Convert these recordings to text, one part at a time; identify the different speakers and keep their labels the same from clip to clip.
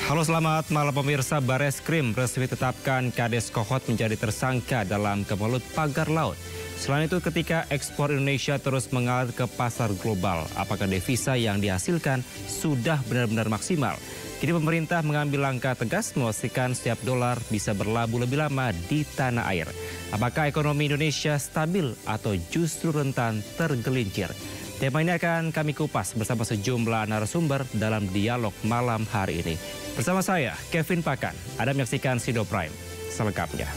Speaker 1: Halo, selamat malam pemirsa. Bareskrim resmi tetapkan Kades Kohot menjadi tersangka dalam kemelut pagar laut. Selain itu, ketika ekspor Indonesia terus mengalir ke pasar global, apakah devisa yang dihasilkan sudah benar-benar maksimal? Kini pemerintah mengambil langkah tegas memastikan setiap dolar bisa berlabuh lebih lama di tanah air. Apakah ekonomi Indonesia stabil atau justru rentan tergelincir? Tema ini akan kami kupas bersama sejumlah narasumber dalam dialog malam hari ini. Bersama saya, Kevin Pakan. Anda menyaksikan Sido Prime selengkapnya.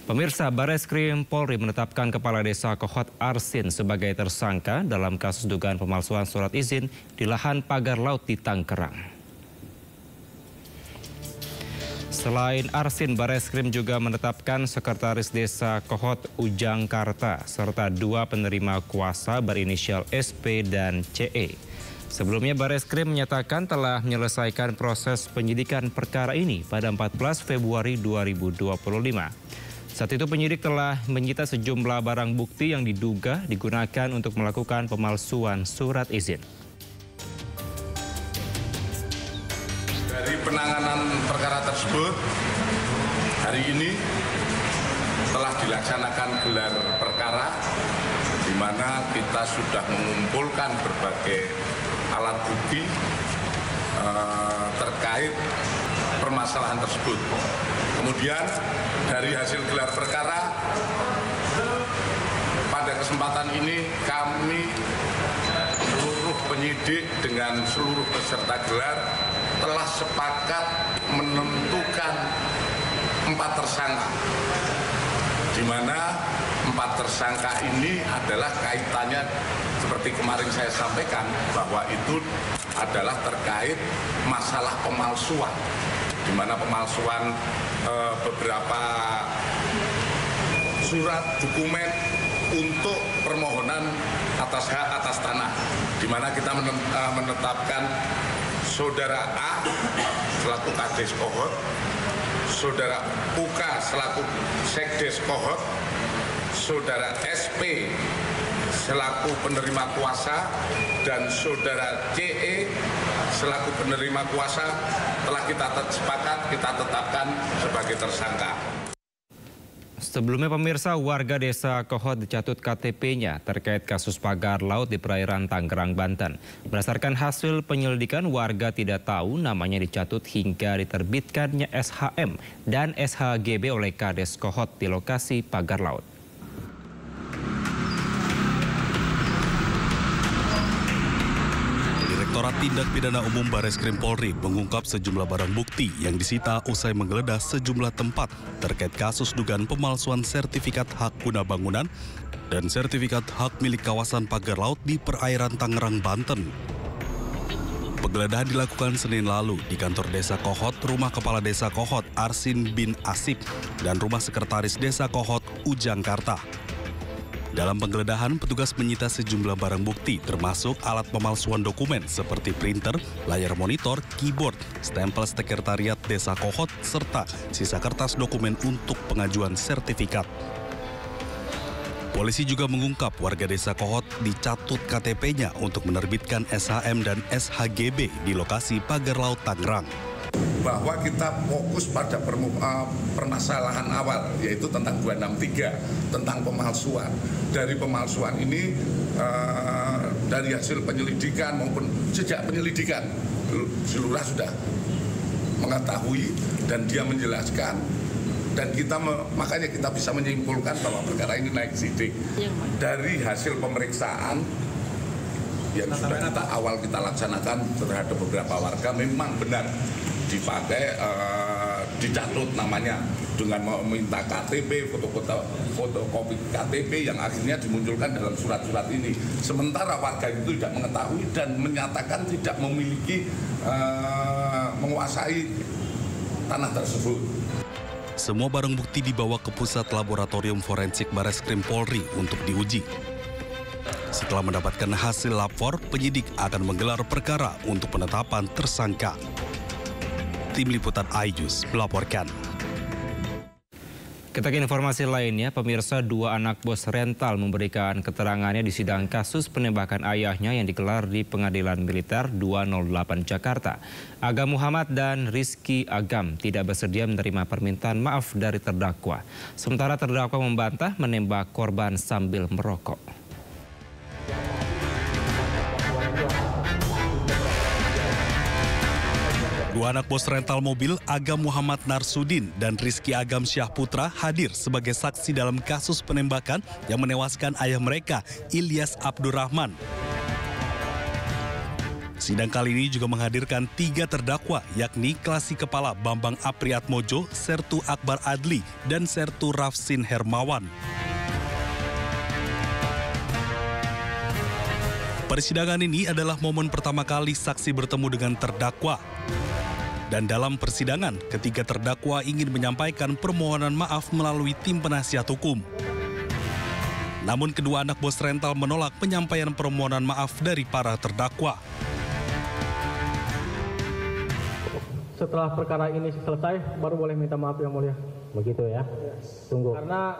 Speaker 1: Pemirsa, Bareskrim Polri menetapkan Kepala Desa Kohot Arsin sebagai tersangka dalam kasus dugaan pemalsuan surat izin di lahan pagar laut di Tangerang. Selain Arsin, Bareskrim juga menetapkan Sekretaris Desa Kohot Ujang Karta serta 2 penerima kuasa berinisial SP dan CE. Sebelumnya, Bareskrim menyatakan telah menyelesaikan proses penyidikan perkara ini pada 14 Februari 2025. Saat itu penyidik telah menyita sejumlah barang bukti yang diduga digunakan untuk melakukan pemalsuan surat izin.
Speaker 2: Dari penanganan perkara tersebut, hari ini telah dilaksanakan gelar perkara di mana kita sudah mengumpulkan berbagai alat bukti terkait permasalahan tersebut. Kemudian dari hasil gelar perkara, pada kesempatan ini kami seluruh penyidik dengan seluruh peserta gelar telah sepakat menentukan 4 tersangka, di mana 4 tersangka ini adalah kaitannya seperti kemarin saya sampaikan bahwa itu adalah terkait masalah pemalsuan, di mana pemalsuan beberapa surat dokumen untuk permohonan atas hak atas tanah, di mana kita menetapkan Saudara A selaku Kades Kohot, Saudara UK selaku Sekdes Kohot, Saudara SP selaku penerima kuasa, dan Saudara CE selaku penerima kuasa telah kita sepakat kita tetapkan sebagai tersangka.
Speaker 1: Sebelumnya, pemirsa, warga desa Kohot dicatut KTP-nya terkait kasus pagar laut di perairan Tangerang, Banten. Berdasarkan hasil penyelidikan, warga tidak tahu namanya dicatut hingga diterbitkannya SHM dan SHGB oleh Kades Kohot di lokasi pagar laut.
Speaker 3: Direktorat Tindak Pidana Umum Bareskrim Polri mengungkap sejumlah barang bukti yang disita usai menggeledah sejumlah tempat terkait kasus dugaan pemalsuan sertifikat hak guna bangunan dan sertifikat hak milik kawasan pagar laut di perairan Tangerang, Banten. Penggeledahan dilakukan Senin lalu di kantor Desa Kohot, rumah Kepala Desa Kohot Arsin bin Asip, dan rumah Sekretaris Desa Kohot Ujang Karta. Dalam penggeledahan, petugas menyita sejumlah barang bukti termasuk alat pemalsuan dokumen seperti printer, layar monitor, keyboard, stempel sekretariat Desa Kohot, serta sisa kertas dokumen untuk pengajuan sertifikat. Polisi juga mengungkap warga Desa Kohot dicatut KTP-nya untuk menerbitkan SHM dan SHGB di lokasi pagar laut Tangerang.
Speaker 2: Bahwa kita fokus pada permasalahan awal, yaitu tentang 263, tentang pemalsuan. Dari pemalsuan ini, dari hasil penyelidikan maupun sejak penyelidikan, seluruh sudah mengetahui dan dia menjelaskan, dan makanya kita bisa menyimpulkan bahwa perkara ini naik sidik. Dari hasil pemeriksaan yang sudah kita laksanakan terhadap beberapa warga, memang benar dipakai dicatut namanya dengan meminta KTP, fotokopi KTP yang akhirnya dimunculkan dalam surat-surat ini. Sementara warga itu tidak mengetahui dan menyatakan tidak memiliki menguasai tanah tersebut.
Speaker 3: Semua barang bukti dibawa ke pusat laboratorium forensik Bareskrim Polri untuk diuji. Setelah mendapatkan hasil lapor, penyidik akan menggelar perkara untuk penetapan tersangka. Tim Liputan iNews melaporkan.
Speaker 1: Kita ke informasi lainnya, pemirsa, dua anak bos rental memberikan keterangannya di sidang kasus penembakan ayahnya yang digelar di Pengadilan Militer 208 Jakarta. Agam Muhammad dan Rizky Agam tidak bersedia menerima permintaan maaf dari terdakwa. Sementara terdakwa membantah menembak korban sambil merokok.
Speaker 3: Dua anak bos rental mobil, Agam Muhammad Narsudin dan Rizky Agam Syahputra, hadir sebagai saksi dalam kasus penembakan yang menewaskan ayah mereka, Ilyas Abdurrahman. Sidang kali ini juga menghadirkan 3 terdakwa, yakni Klasi Kepala Bambang Apriatmojo, Sertu Akbar Adli, dan Sertu Rafsin Hermawan. Persidangan ini adalah momen pertama kali saksi bertemu dengan terdakwa. Dan dalam persidangan, ketiga terdakwa ingin menyampaikan permohonan maaf melalui tim penasihat hukum. Namun kedua anak bos rental menolak penyampaian permohonan maaf dari para terdakwa.
Speaker 4: Setelah perkara ini selesai, baru boleh minta maaf Yang Mulia.
Speaker 5: Begitu ya? Tunggu.
Speaker 4: Karena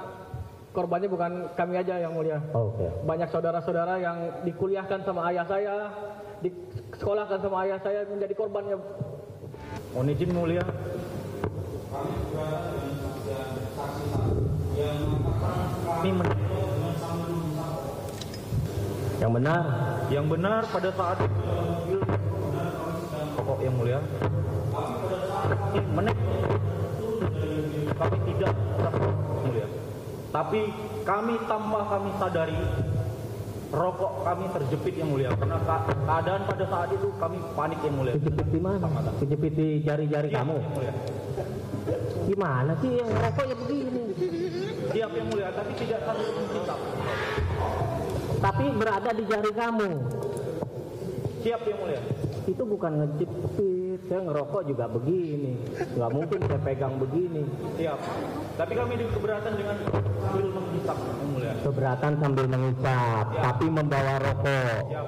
Speaker 4: korbannya bukan kami aja Yang Mulia.
Speaker 5: Oke.
Speaker 4: Banyak saudara-saudara yang dikuliahkan sama ayah saya, disekolahkan sama ayah saya menjadi korbannya. Mohon izin Mulia.
Speaker 5: Yang benar?
Speaker 4: Yang benar pada saat pokok Yang Mulia. Kami tidak Mulia. Tapi kami tanpa kami sadari rokok kami terjepit Yang Mulia, karena keadaan pada saat itu kami panik Yang Mulia.
Speaker 5: Kejepit di mana? Kejepit di jari-jari kamu?
Speaker 4: Yang Mulia.
Speaker 5: Gimana sih yang rokok ya begini?
Speaker 4: Siap Yang Mulia, tapi tidak sampai mencicap.
Speaker 5: Tapi berada di jari kamu.
Speaker 4: Siap Yang Mulia.
Speaker 5: Itu bukan ngejepit, saya ngerokok juga begini. Nggak mungkin saya pegang begini.
Speaker 4: Siap. Tapi kami keberatan dengan sambil menghisap Yang Mulia.
Speaker 5: Keberatan sambil menghisap, tapi membawa rokok.
Speaker 4: Siap.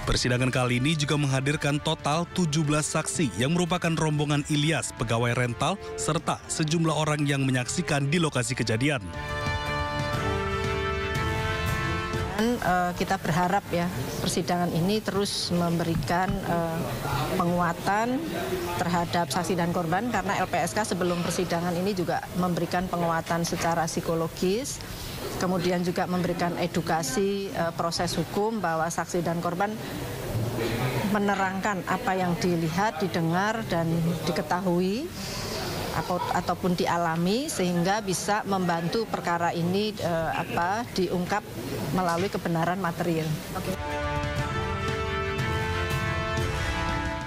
Speaker 3: Persidangan kali ini juga menghadirkan total 17 saksi yang merupakan rombongan Ilyas, pegawai rental, serta sejumlah orang yang menyaksikan di lokasi kejadian.
Speaker 6: Kita berharap ya persidangan ini terus memberikan penguatan terhadap saksi dan korban, karena LPSK sebelum persidangan ini juga memberikan penguatan secara psikologis, kemudian juga memberikan edukasi proses hukum bahwa saksi dan korban menerangkan apa yang dilihat, didengar, dan diketahui ataupun dialami, sehingga bisa membantu perkara ini diungkap melalui kebenaran material.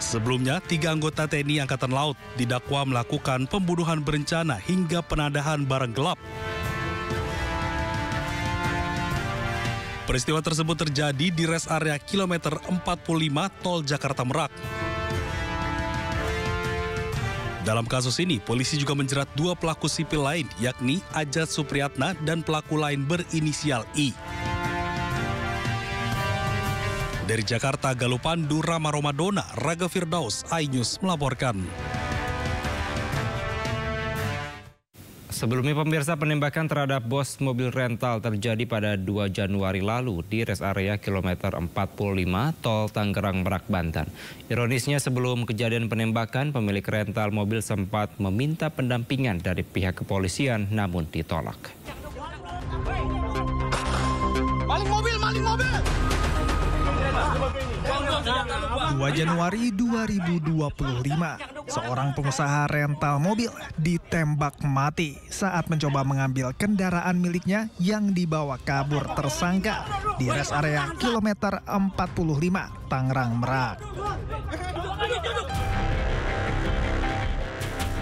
Speaker 3: Sebelumnya, 3 anggota TNI Angkatan Laut didakwa melakukan pembunuhan berencana hingga penadahan barang gelap. Peristiwa tersebut terjadi di res area kilometer 45 Tol Jakarta Merak. Dalam kasus ini, polisi juga menjerat 2 pelaku sipil lain, yakni Ajat Supriyatna dan pelaku lain berinisial I. Dari Jakarta, Galuh Pandu, Rama Romadona, Raga Firdaus, iNews melaporkan.
Speaker 1: Sebelumnya pemirsa, penembakan terhadap bos mobil rental terjadi pada 2 Januari lalu di res area kilometer 45 Tol Tangerang Merak, Banten. Ironisnya, sebelum kejadian penembakan, pemilik rental mobil sempat meminta pendampingan dari pihak kepolisian namun ditolak.
Speaker 7: Maling mobil, maling mobil!
Speaker 8: 2 Januari 2025, seorang pengusaha rental mobil ditembak mati saat mencoba mengambil kendaraan miliknya yang dibawa kabur tersangka di res area kilometer 45 Tangerang Merak.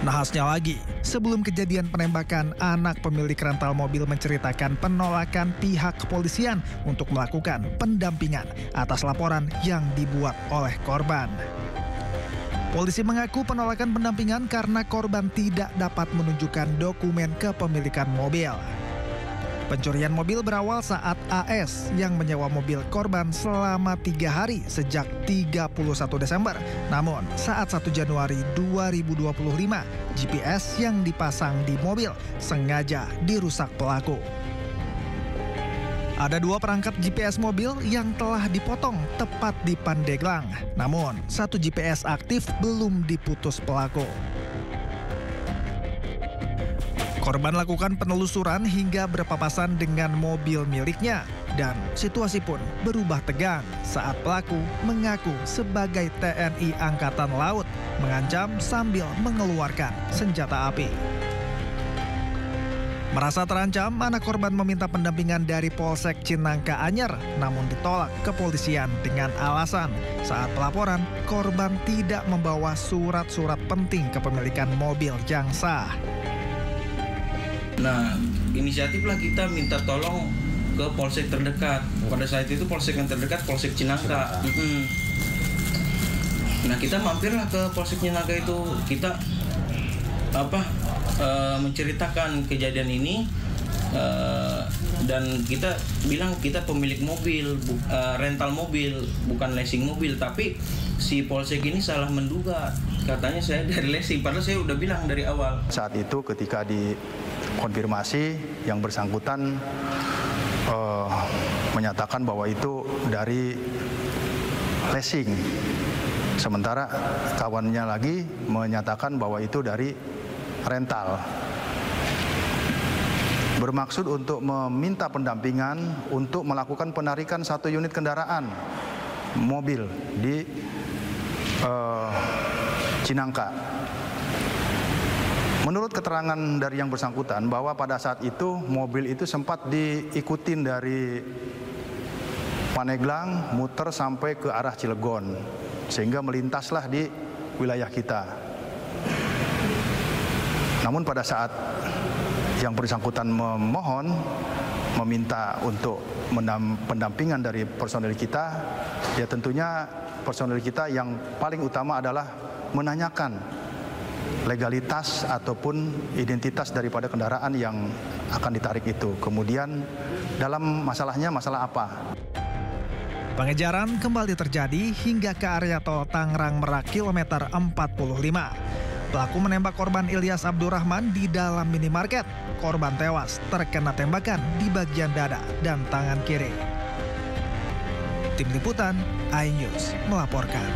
Speaker 8: Nahasnya lagi, sebelum kejadian penembakan, anak pemilik rental mobil menceritakan penolakan pihak kepolisian untuk melakukan pendampingan atas laporan yang dibuat oleh korban. Polisi mengaku penolakan pendampingan karena korban tidak dapat menunjukkan dokumen kepemilikan mobil. Pencurian mobil berawal saat AS yang menyewa mobil korban selama 3 hari sejak 31 Desember. Namun saat 1 Januari 2025, GPS yang dipasang di mobil sengaja dirusak pelaku. Ada 2 perangkat GPS mobil yang telah dipotong tepat di Pandeglang. Namun 1 GPS aktif belum diputus pelaku. Korban lakukan penelusuran hingga berpapasan dengan mobil miliknya dan situasi pun berubah tegang saat pelaku mengaku sebagai TNI Angkatan Laut mengancam sambil mengeluarkan senjata api. Merasa terancam, anak korban meminta pendampingan dari Polsek Cinangka Anyer, namun ditolak kepolisian dengan alasan saat pelaporan korban tidak membawa surat-surat penting kepemilikan mobil yang sah.
Speaker 4: Nah, inisiatiflah kita minta tolong ke polsek terdekat. Pada saat itu polsek yang terdekat Polsek Cinangka. Nah, kita mampirlah ke Polsek Cinangka itu. Kita menceritakan kejadian ini dan kita bilang kita pemilik mobil, rental mobil, bukan leasing mobil. Tapi si polsek ini salah menduga. Katanya saya dari leasing, padahal saya udah bilang dari awal.
Speaker 9: Saat itu ketika dikonfirmasi, yang bersangkutan menyatakan bahwa itu dari leasing. Sementara kawannya lagi menyatakan bahwa itu dari rental. Bermaksud untuk meminta pendampingan untuk melakukan penarikan 1 unit kendaraan mobil di Cinangka. Menurut keterangan dari yang bersangkutan bahwa pada saat itu mobil itu sempat diikutin dari Pandeglang muter sampai ke arah Cilegon sehingga melintaslah di wilayah kita. Namun pada saat yang bersangkutan meminta untuk pendampingan dari personel kita, ya tentunya personel kita yang paling utama adalah menanyakan legalitas ataupun identitas daripada kendaraan yang akan ditarik itu. Kemudian dalam masalahnya masalah apa?
Speaker 8: Pengejaran kembali terjadi hingga ke area tol Tangerang Merak kilometer 45. Pelaku menembak korban Ilyas Abdurrahman di dalam minimarket. Korban tewas terkena tembakan di bagian dada dan tangan kiri. Tim Liputan iNews melaporkan.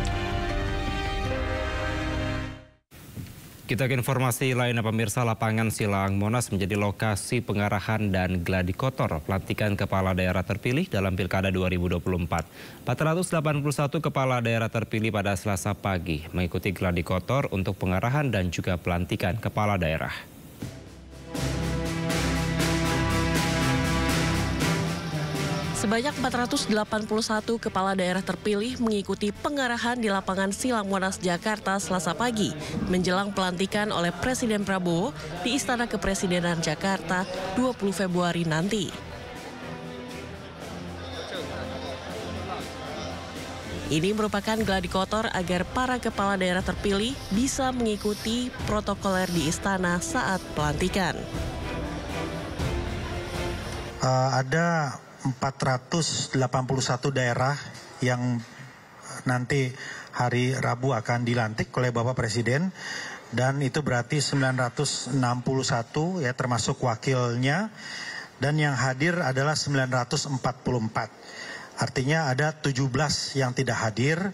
Speaker 1: Kita ke informasi lainnya, pemirsa. Lapangan Silang Monas menjadi lokasi pengarahan dan gladi kotor pelantikan kepala daerah terpilih dalam Pilkada 2024. 481 kepala daerah terpilih pada Selasa pagi mengikuti gladi kotor untuk pengarahan dan juga pelantikan kepala daerah.
Speaker 10: Sebanyak 481 kepala daerah terpilih mengikuti pengarahan di lapangan Silang Monas, Jakarta Selasa pagi menjelang pelantikan oleh Presiden Prabowo di Istana Kepresidenan Jakarta 20 Februari nanti. Ini merupakan gladi kotor agar para kepala daerah terpilih bisa mengikuti protokoler di istana saat pelantikan.
Speaker 11: Ada 481 daerah yang nanti hari Rabu akan dilantik oleh Bapak Presiden, dan itu berarti 961 ya termasuk wakilnya, dan yang hadir adalah 944. Artinya ada 17 yang tidak hadir.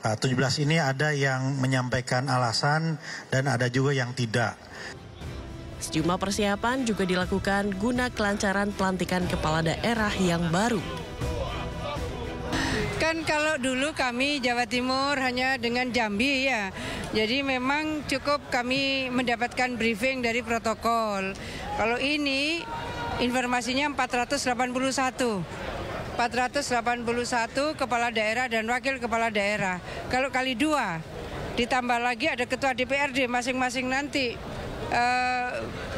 Speaker 11: 17 ini ada yang menyampaikan alasan dan ada juga yang tidak.
Speaker 10: Sejumlah persiapan juga dilakukan guna kelancaran pelantikan kepala daerah yang baru.
Speaker 12: Kan kalau dulu kami Jawa Timur hanya dengan Jambi ya. Jadi memang cukup kami mendapatkan briefing dari protokol. Kalau ini informasinya 481 kepala daerah dan wakil kepala daerah. Kalau kali 2 ditambah lagi ada ketua DPRD masing-masing nanti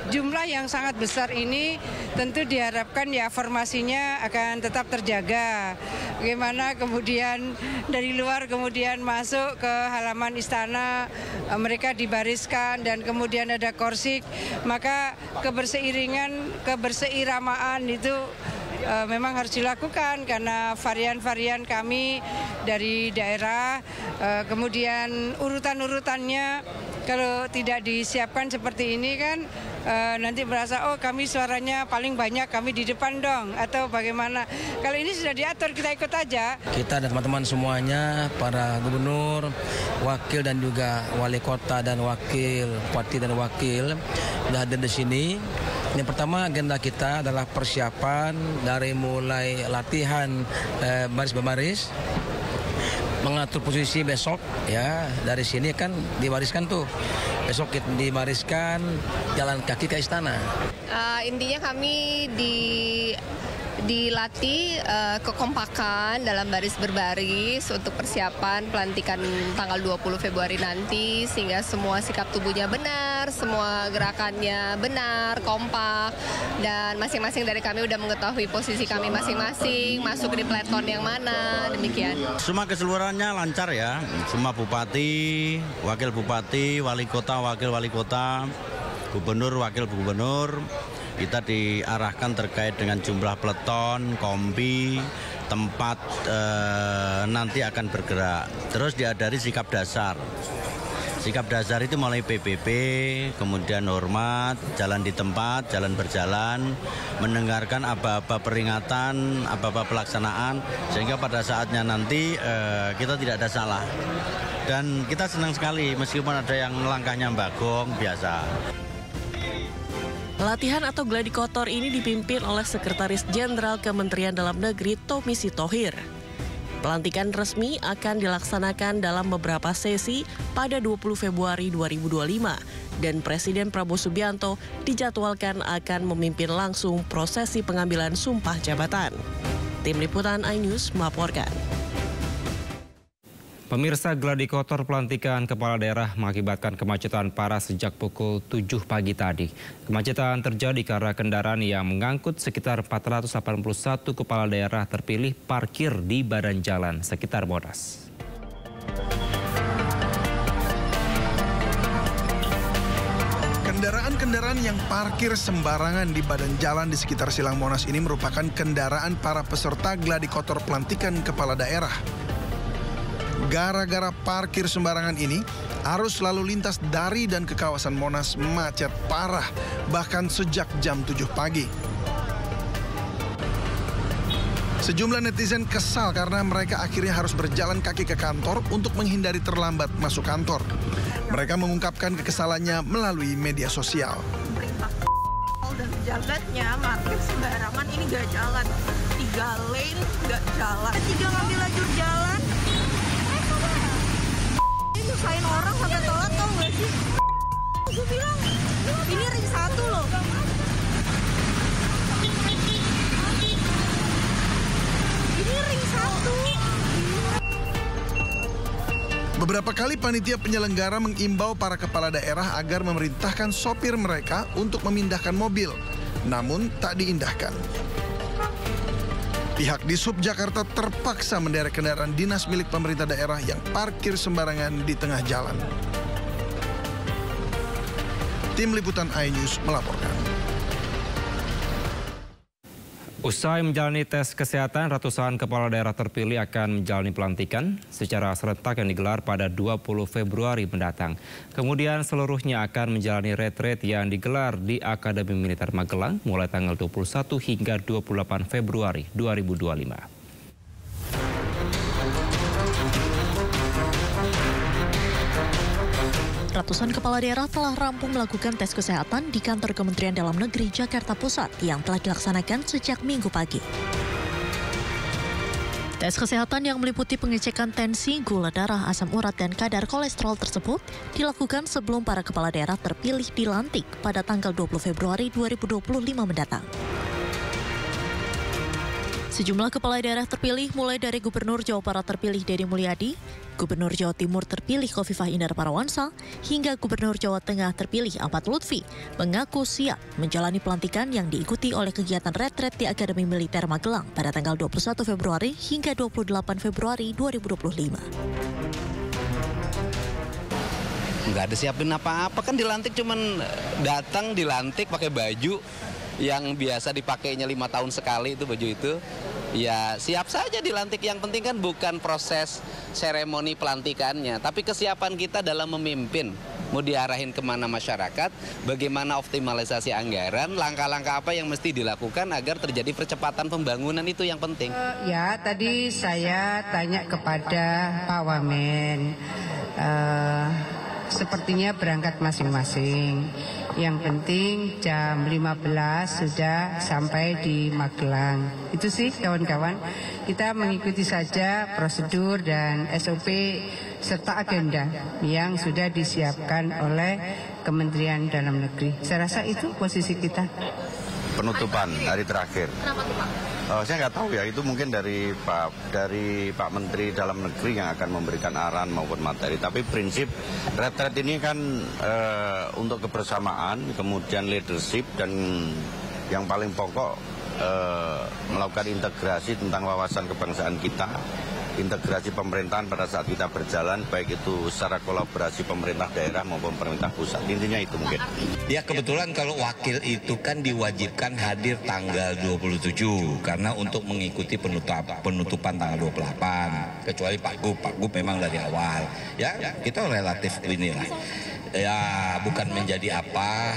Speaker 12: jumlah yang sangat besar ini tentu diharapkan ya formasinya akan tetap terjaga. Bagaimana kemudian dari luar kemudian masuk ke halaman istana, mereka dibariskan dan kemudian ada korsik, maka keberseiramaan itu memang harus dilakukan karena varian-varian kami dari daerah, kemudian urutan-urutannya kalau tidak disiapkan seperti ini kan nanti merasa oh kami suaranya paling banyak, kami di depan dong atau bagaimana. Kalau ini sudah diatur, kita ikut aja. Kita dan teman-teman semuanya, para gubernur, wakil dan juga wali kota dan wakil, bupati dan wakil sudah ada di sini. Yang pertama agenda kita adalah persiapan dari mulai latihan baris berbaris, mengatur posisi besok ya, dari sini kan dibariskan tuh. Besok kita dibariskan jalan kaki ke istana.
Speaker 13: Intinya kami dilatih kekompakan dalam baris berbaris untuk persiapan pelantikan tanggal 20 Februari nanti, sehingga semua sikap tubuhnya benar, semua gerakannya benar, kompak, dan masing-masing dari kami udah mengetahui posisi kami masing-masing, masuk di peleton yang mana, demikian.
Speaker 14: Semua keseluruhannya lancar ya, semua bupati, wakil bupati, wali kota, wakil wali kota, gubernur, wakil gubernur, kita diarahkan terkait dengan jumlah peleton, kompi, tempat nanti akan bergerak. Terus diadari sikap dasar. Sikap dasar itu mulai PBB, kemudian hormat, jalan di tempat, jalan berjalan, mendengarkan apa-apa peringatan, apa-apa pelaksanaan, sehingga pada saatnya nanti kita tidak ada salah. Dan kita senang sekali meskipun ada yang langkahnya bagong, biasa.
Speaker 10: Latihan atau gladi kotor ini dipimpin oleh Sekretaris Jenderal Kementerian Dalam Negeri Tommy Sitohir. Pelantikan resmi akan dilaksanakan dalam beberapa sesi pada 20 Februari 2025 dan Presiden Prabowo Subianto dijadwalkan akan memimpin langsung prosesi pengambilan sumpah jabatan. Tim Liputan iNews melaporkan.
Speaker 1: Pemirsa, gladi kotor pelantikan kepala daerah mengakibatkan kemacetan parah sejak pukul 7 pagi tadi. Kemacetan terjadi karena kendaraan yang mengangkut sekitar 481 kepala daerah terpilih parkir di badan jalan sekitar Monas.
Speaker 15: Kendaraan-kendaraan yang parkir sembarangan di badan jalan di sekitar Silang Monas ini merupakan kendaraan para peserta gladi kotor pelantikan kepala daerah. Gara-gara parkir sembarangan ini, arus lalu lintas dari dan ke kawasan Monas macet parah, bahkan sejak jam 7 pagi. Sejumlah netizen kesal karena mereka akhirnya harus berjalan kaki ke kantor untuk menghindari terlambat masuk kantor. Mereka mengungkapkan kekesalannya melalui media sosial.
Speaker 16: Dan pejabatnya parkir sembarangan, ini gak jalan. 3 lane gak jalan. 3 ngambil lajur jalan. Nyusahin orang sampai telat, tau gak sih? Gue bilang, ini ring 1 loh. Ini ring 1.
Speaker 15: Beberapa kali panitia penyelenggara mengimbau para kepala daerah agar memerintahkan sopir mereka untuk memindahkan mobil, namun tak diindahkan. Pihak Dishub Jakarta terpaksa menderek kendaraan dinas milik pemerintah daerah yang parkir sembarangan di tengah jalan. Tim Liputan iNews melaporkan.
Speaker 1: Usai menjalani tes kesehatan, ratusan kepala daerah terpilih akan menjalani pelantikan secara serentak yang digelar pada 20 Februari mendatang. Kemudian seluruhnya akan menjalani retreat yang digelar di Akademi Militer Magelang mulai tanggal 21 hingga 28 Februari 2025.
Speaker 17: Ratusan kepala daerah telah rampung melakukan tes kesehatan di kantor Kementerian Dalam Negeri Jakarta Pusat yang telah dilaksanakan sejak Minggu pagi. Tes kesehatan yang meliputi pengecekan tensi, gula darah, asam urat, dan kadar kolesterol tersebut dilakukan sebelum para kepala daerah terpilih dilantik pada tanggal 20 Februari 2025 mendatang. Sejumlah kepala daerah terpilih mulai dari Gubernur Jawa Barat terpilih Deddy Mulyadi, Gubernur Jawa Timur terpilih Khofifah Indar Parawansa, hingga Gubernur Jawa Tengah terpilih Ahmad Lutfi mengaku siap menjalani pelantikan yang diikuti oleh kegiatan retret di Akademi Militer Magelang pada tanggal 21 Februari hingga 28 Februari 2025.
Speaker 18: Nggak ada siapin apa-apa, kan dilantik cuman datang dilantik pakai baju yang biasa dipakainya 5 tahun sekali, itu baju itu. Ya siap saja dilantik, yang penting kan bukan proses seremoni pelantikannya, tapi kesiapan kita dalam memimpin. Mau diarahin kemana masyarakat, bagaimana optimalisasi anggaran, langkah-langkah apa yang mesti dilakukan agar terjadi percepatan pembangunan, itu yang penting.
Speaker 12: Ya, tadi saya tanya kepada Pak Wamen, sepertinya berangkat masing-masing. Yang penting jam 15 sudah sampai di Magelang. Itu sih kawan-kawan, kita mengikuti saja prosedur dan SOP serta agenda yang sudah disiapkan oleh Kementerian Dalam Negeri. Saya rasa itu posisi kita.
Speaker 14: Penutupan hari terakhir. Saya nggak tahu ya, itu mungkin dari Pak Menteri Dalam Negeri yang akan memberikan arahan maupun materi. Tapi prinsip retret ini kan untuk kebersamaan, kemudian leadership, dan yang paling pokok melakukan integrasi tentang wawasan kebangsaan kita, integrasi pemerintahan pada saat kita berjalan, baik itu secara kolaborasi pemerintah daerah maupun pemerintah pusat. Intinya itu mungkin.
Speaker 19: Ya kebetulan kalau wakil itu kan diwajibkan hadir tanggal 27 karena untuk mengikuti penutupan tanggal 28. Kecuali Pak Gub memang dari awal. Ya kita relatif inilah. Ya bukan menjadi apa.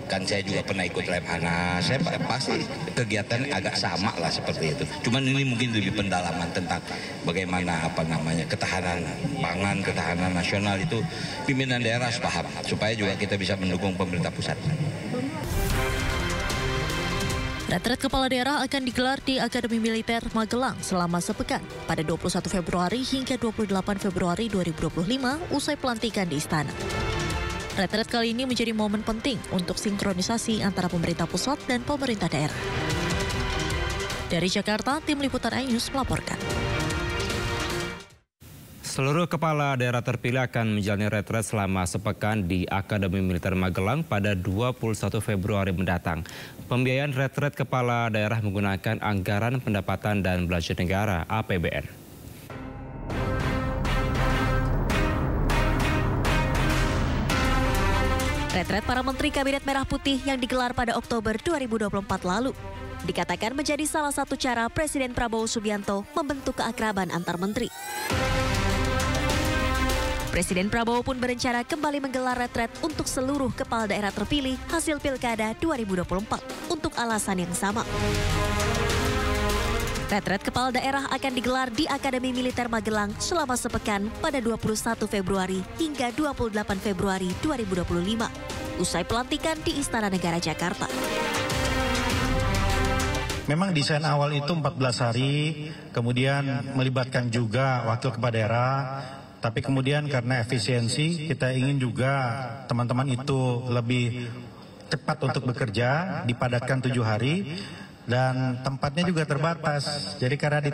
Speaker 19: Kan saya juga pernah ikut Lemhanas, saya pasti kegiatan agak sama lah seperti itu. Cuman ini mungkin lebih pendalaman tentang bagaimana ketahanan pangan, ketahanan nasional itu pimpinan daerah harus paham supaya juga kita bisa mendukung pemerintah pusat.
Speaker 17: Retret kepala daerah akan digelar di Akademi Militer Magelang selama sepekan pada 21 Februari hingga 28 Februari 2025 usai pelantikan di Istana. Retret kali ini menjadi momen penting untuk sinkronisasi antara pemerintah pusat dan pemerintah daerah. Dari Jakarta, Tim Liputan iNews melaporkan.
Speaker 1: Seluruh kepala daerah terpilih akan menjalani retret selama sepekan di Akademi Militer Magelang pada 21 Februari mendatang. Pembiayaan retret kepala daerah menggunakan anggaran pendapatan dan belanja negara (APBN).
Speaker 17: Retret para Menteri Kabinet Merah Putih yang digelar pada Oktober 2024 lalu dikatakan menjadi salah satu cara Presiden Prabowo Subianto membentuk keakraban antar menteri. Presiden Prabowo pun berencana kembali menggelar retret untuk seluruh kepala daerah terpilih hasil Pilkada 2024 untuk alasan yang sama. Retret kepala daerah akan digelar di Akademi Militer Magelang selama sepekan pada 21 Februari hingga 28 Februari 2025, usai pelantikan di Istana Negara Jakarta.
Speaker 11: Memang desain awal itu 14 hari, kemudian melibatkan juga wakil kepala daerah, tapi kemudian karena efisiensi kita ingin juga teman-teman itu lebih cepat untuk bekerja, dipadatkan 7 hari. Dan tempatnya juga terbatas, jadi karena di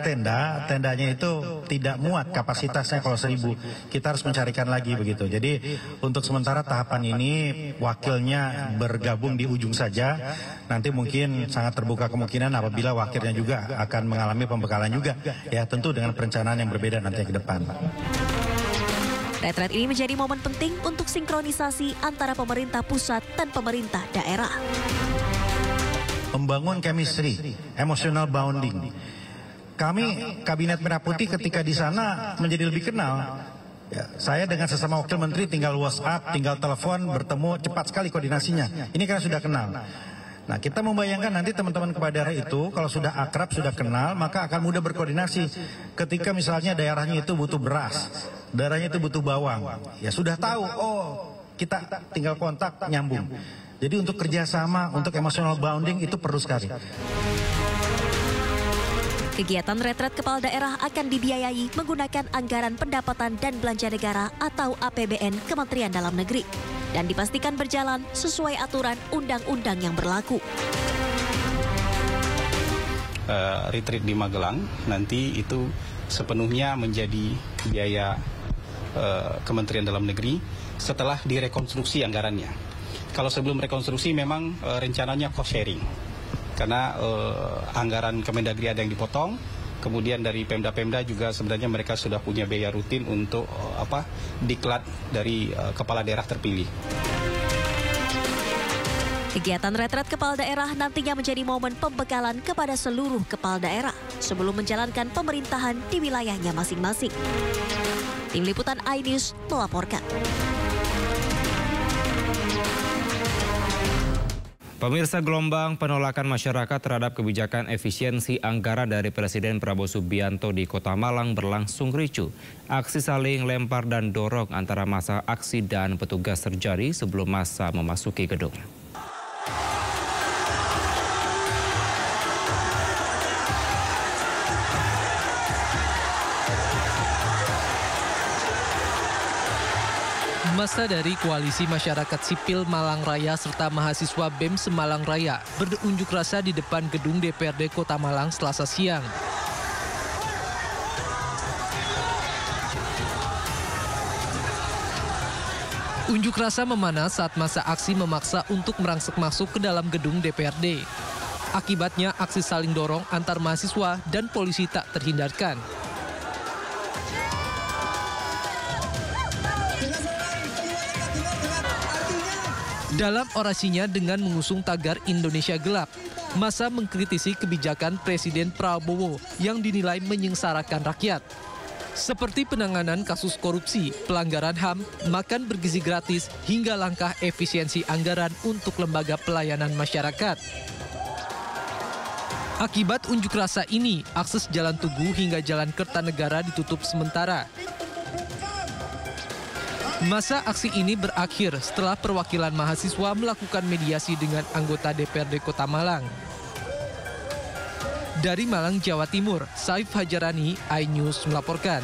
Speaker 11: tendanya itu tidak muat kapasitasnya kalau 1000, kita harus mencarikan lagi begitu. Jadi untuk sementara tahapan ini wakilnya bergabung di ujung saja, nanti mungkin sangat terbuka kemungkinan apabila wakilnya juga akan mengalami pembekalan juga, ya tentu dengan perencanaan yang berbeda nanti ke depan.
Speaker 17: Retret ini menjadi momen penting untuk sinkronisasi antara pemerintah pusat dan pemerintah daerah.
Speaker 11: Membangun chemistry, emotional bonding. Kami Kabinet Merah Putih ketika di sana menjadi lebih kenal. Ya, saya dengan sesama wakil menteri tinggal WhatsApp, tinggal telepon, bertemu cepat sekali koordinasinya. Ini karena sudah kenal. Nah, kita membayangkan nanti teman-teman kepala daerah itu kalau sudah akrab, sudah kenal, maka akan mudah berkoordinasi. Ketika misalnya daerahnya itu butuh beras, daerahnya itu butuh bawang, ya sudah tahu. Oh, kita tinggal kontak, nyambung. Jadi untuk kerjasama, untuk emotional bonding itu perlu sekali.
Speaker 17: Kegiatan retret kepala daerah akan dibiayai menggunakan anggaran pendapatan dan belanja negara atau APBN Kementerian Dalam Negeri dan dipastikan berjalan sesuai aturan undang-undang yang berlaku.
Speaker 20: retreat di Magelang, nanti itu sepenuhnya menjadi biaya Kementerian Dalam Negeri setelah direkonstruksi anggarannya. Kalau sebelum rekonstruksi memang rencananya cost sharing, karena anggaran Kemendagri ada yang dipotong, kemudian dari Pemda-Pemda juga sebenarnya mereka sudah punya biaya rutin untuk diklat dari kepala daerah terpilih.
Speaker 17: Kegiatan retret kepala daerah nantinya menjadi momen pembekalan kepada seluruh kepala daerah sebelum menjalankan pemerintahan di wilayahnya masing-masing. Tim Liputan iNews melaporkan.
Speaker 1: Pemirsa, gelombang penolakan masyarakat terhadap kebijakan efisiensi anggaran dari Presiden Prabowo Subianto di Kota Malang berlangsung ricuh. Aksi saling lempar dan dorong antara massa aksi dan petugas terjadi sebelum massa memasuki gedung.
Speaker 21: Massa dari Koalisi Masyarakat Sipil Malang Raya serta mahasiswa BEM Semalang Raya berunjuk rasa di depan gedung DPRD Kota Malang Selasa siang. Unjuk rasa memanas saat massa aksi memaksa untuk merangsek masuk ke dalam gedung DPRD. Akibatnya aksi saling dorong antar mahasiswa dan polisi tak terhindarkan. Dalam orasinya dengan mengusung tagar Indonesia Gelap, massa mengkritisi kebijakan Presiden Prabowo yang dinilai menyengsarakan rakyat. Seperti penanganan kasus korupsi, pelanggaran HAM, makan bergizi gratis, hingga langkah efisiensi anggaran untuk lembaga pelayanan masyarakat. Akibat unjuk rasa ini, akses Jalan Tugu hingga Jalan Kertanegara ditutup sementara. Masa aksi ini berakhir setelah perwakilan mahasiswa melakukan mediasi dengan anggota DPRD Kota Malang. Dari Malang, Jawa Timur, Saif Hajarani, iNews melaporkan.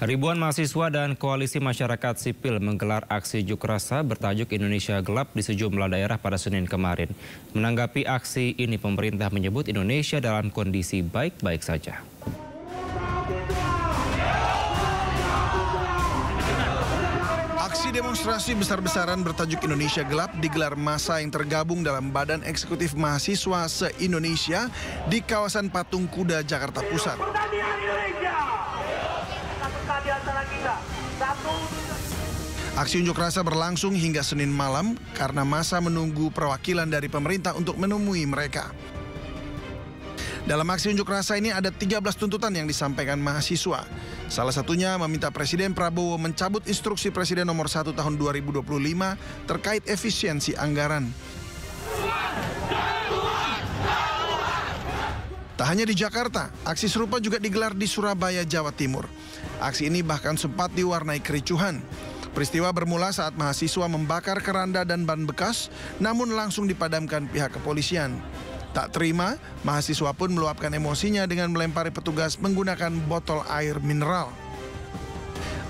Speaker 1: Ribuan mahasiswa dan koalisi masyarakat sipil menggelar aksi juk rasa bertajuk Indonesia Gelap di sejumlah daerah pada Senin kemarin. Menanggapi aksi ini, pemerintah menyebut Indonesia dalam kondisi baik-baik saja.
Speaker 15: Aksi demonstrasi besar-besaran bertajuk Indonesia Gelap digelar massa yang tergabung dalam Badan Eksekutif Mahasiswa se-Indonesia di kawasan Patung Kuda, Jakarta Pusat. Aksi unjuk rasa berlangsung hingga Senin malam karena massa menunggu perwakilan dari pemerintah untuk menemui mereka. Dalam aksi unjuk rasa ini ada 13 tuntutan yang disampaikan mahasiswa. Salah satunya meminta Presiden Prabowo mencabut instruksi Presiden nomor 1 tahun 2025 terkait efisiensi anggaran. Tak hanya di Jakarta, aksi serupa juga digelar di Surabaya, Jawa Timur. Aksi ini bahkan sempat diwarnai kericuhan. Peristiwa bermula saat mahasiswa membakar keranda dan ban bekas, namun langsung dipadamkan pihak kepolisian. Tak terima, mahasiswa pun meluapkan emosinya dengan melempari petugas menggunakan botol air mineral.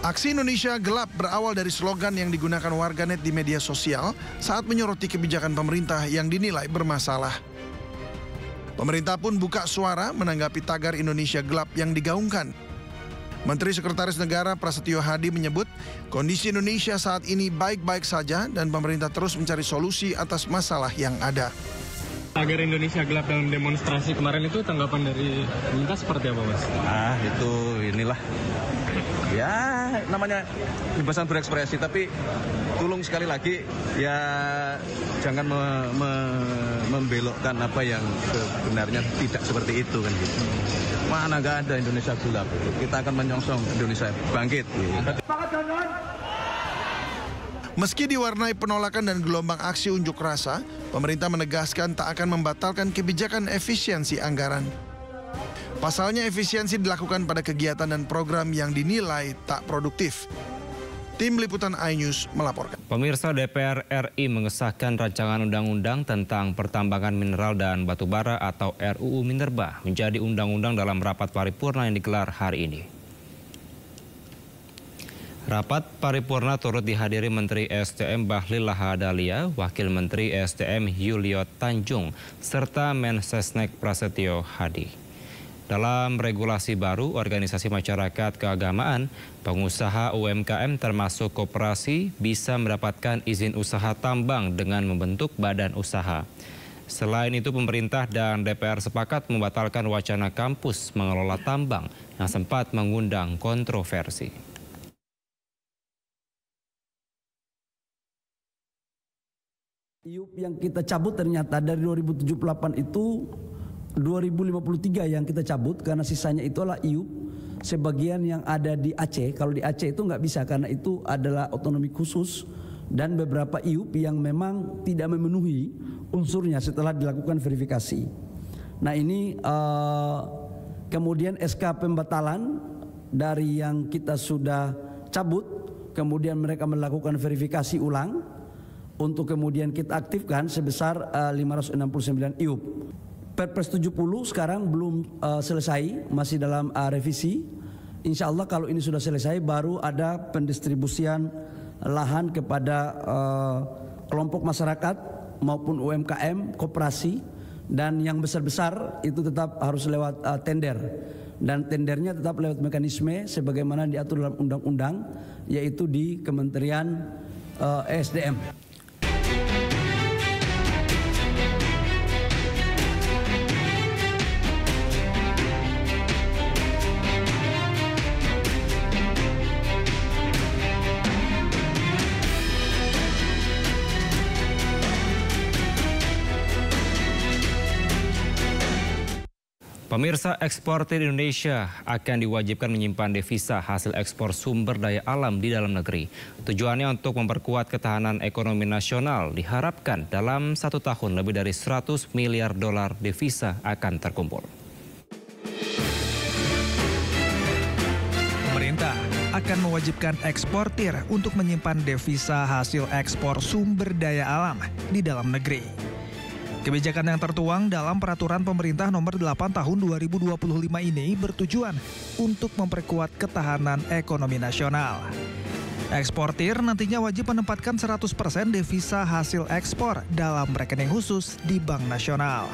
Speaker 15: Aksi Indonesia Gelap berawal dari slogan yang digunakan warganet di media sosial saat menyoroti kebijakan pemerintah yang dinilai bermasalah. Pemerintah pun buka suara menanggapi tagar Indonesia Gelap yang digaungkan. Menteri Sekretaris Negara Prasetyo Hadi menyebut kondisi Indonesia saat ini baik-baik saja dan pemerintah terus mencari solusi atas masalah yang ada.
Speaker 22: Agar Indonesia Gelap dalam demonstrasi kemarin itu tanggapan dari pemerintah seperti apa, Mas?
Speaker 23: Itu inilah. Ya, namanya kebebasan berekspresi, tapi tolong sekali lagi ya jangan membelokkan apa yang sebenarnya tidak seperti itu kan gitu. Mana nggak ada Indonesia Gelap. Kita akan menyongsong Indonesia bangkit. Gitu.
Speaker 15: Meski diwarnai penolakan dan gelombang aksi unjuk rasa, pemerintah menegaskan tak akan membatalkan kebijakan efisiensi anggaran. Pasalnya efisiensi dilakukan pada kegiatan dan program yang dinilai tak produktif. Tim Liputan iNews melaporkan.
Speaker 1: Pemirsa, DPR RI mengesahkan rancangan undang-undang tentang pertambangan mineral dan batubara atau RUU Minerba menjadi undang-undang dalam rapat paripurna yang digelar hari ini. Rapat paripurna turut dihadiri Menteri SDM Bahlil Lahadalia, Wakil Menteri SDM Yulio Tanjung, serta Mensesnek Prasetyo Hadi. Dalam regulasi baru organisasi masyarakat keagamaan, pengusaha UMKM termasuk koperasi bisa mendapatkan izin usaha tambang dengan membentuk badan usaha. Selain itu, pemerintah dan DPR sepakat membatalkan wacana kampus mengelola tambang yang sempat mengundang kontroversi.
Speaker 2: IUP yang kita cabut ternyata dari 2078 itu 2053 yang kita cabut karena sisanya itu adalah IUP sebagian yang ada di Aceh. Kalau di Aceh itu nggak bisa karena itu adalah otonomi khusus dan beberapa IUP yang memang tidak memenuhi unsurnya setelah dilakukan verifikasi. Nah ini kemudian SK pembatalan dari yang kita sudah cabut, kemudian mereka melakukan verifikasi ulang untuk kemudian kita aktifkan sebesar 569 IUP. Perpres 70 sekarang belum selesai, masih dalam revisi. Insya Allah kalau ini sudah selesai baru ada pendistribusian lahan kepada kelompok masyarakat maupun UMKM, koperasi, dan yang besar-besar itu tetap harus lewat tender. Dan tendernya tetap lewat mekanisme sebagaimana diatur dalam undang-undang, yaitu di Kementerian SDM.
Speaker 1: Pemirsa, eksportir Indonesia akan diwajibkan menyimpan devisa hasil ekspor sumber daya alam di dalam negeri. Tujuannya untuk memperkuat ketahanan ekonomi nasional. Diharapkan dalam 1 tahun lebih dari 100 miliar dolar devisa akan terkumpul.
Speaker 8: Pemerintah akan mewajibkan eksportir untuk menyimpan devisa hasil ekspor sumber daya alam di dalam negeri. Kebijakan yang tertuang dalam Peraturan Pemerintah Nomor 8 Tahun 2025 ini bertujuan untuk memperkuat ketahanan ekonomi nasional. Eksportir nantinya wajib menempatkan 100% devisa hasil ekspor dalam rekening khusus di Bank Nasional.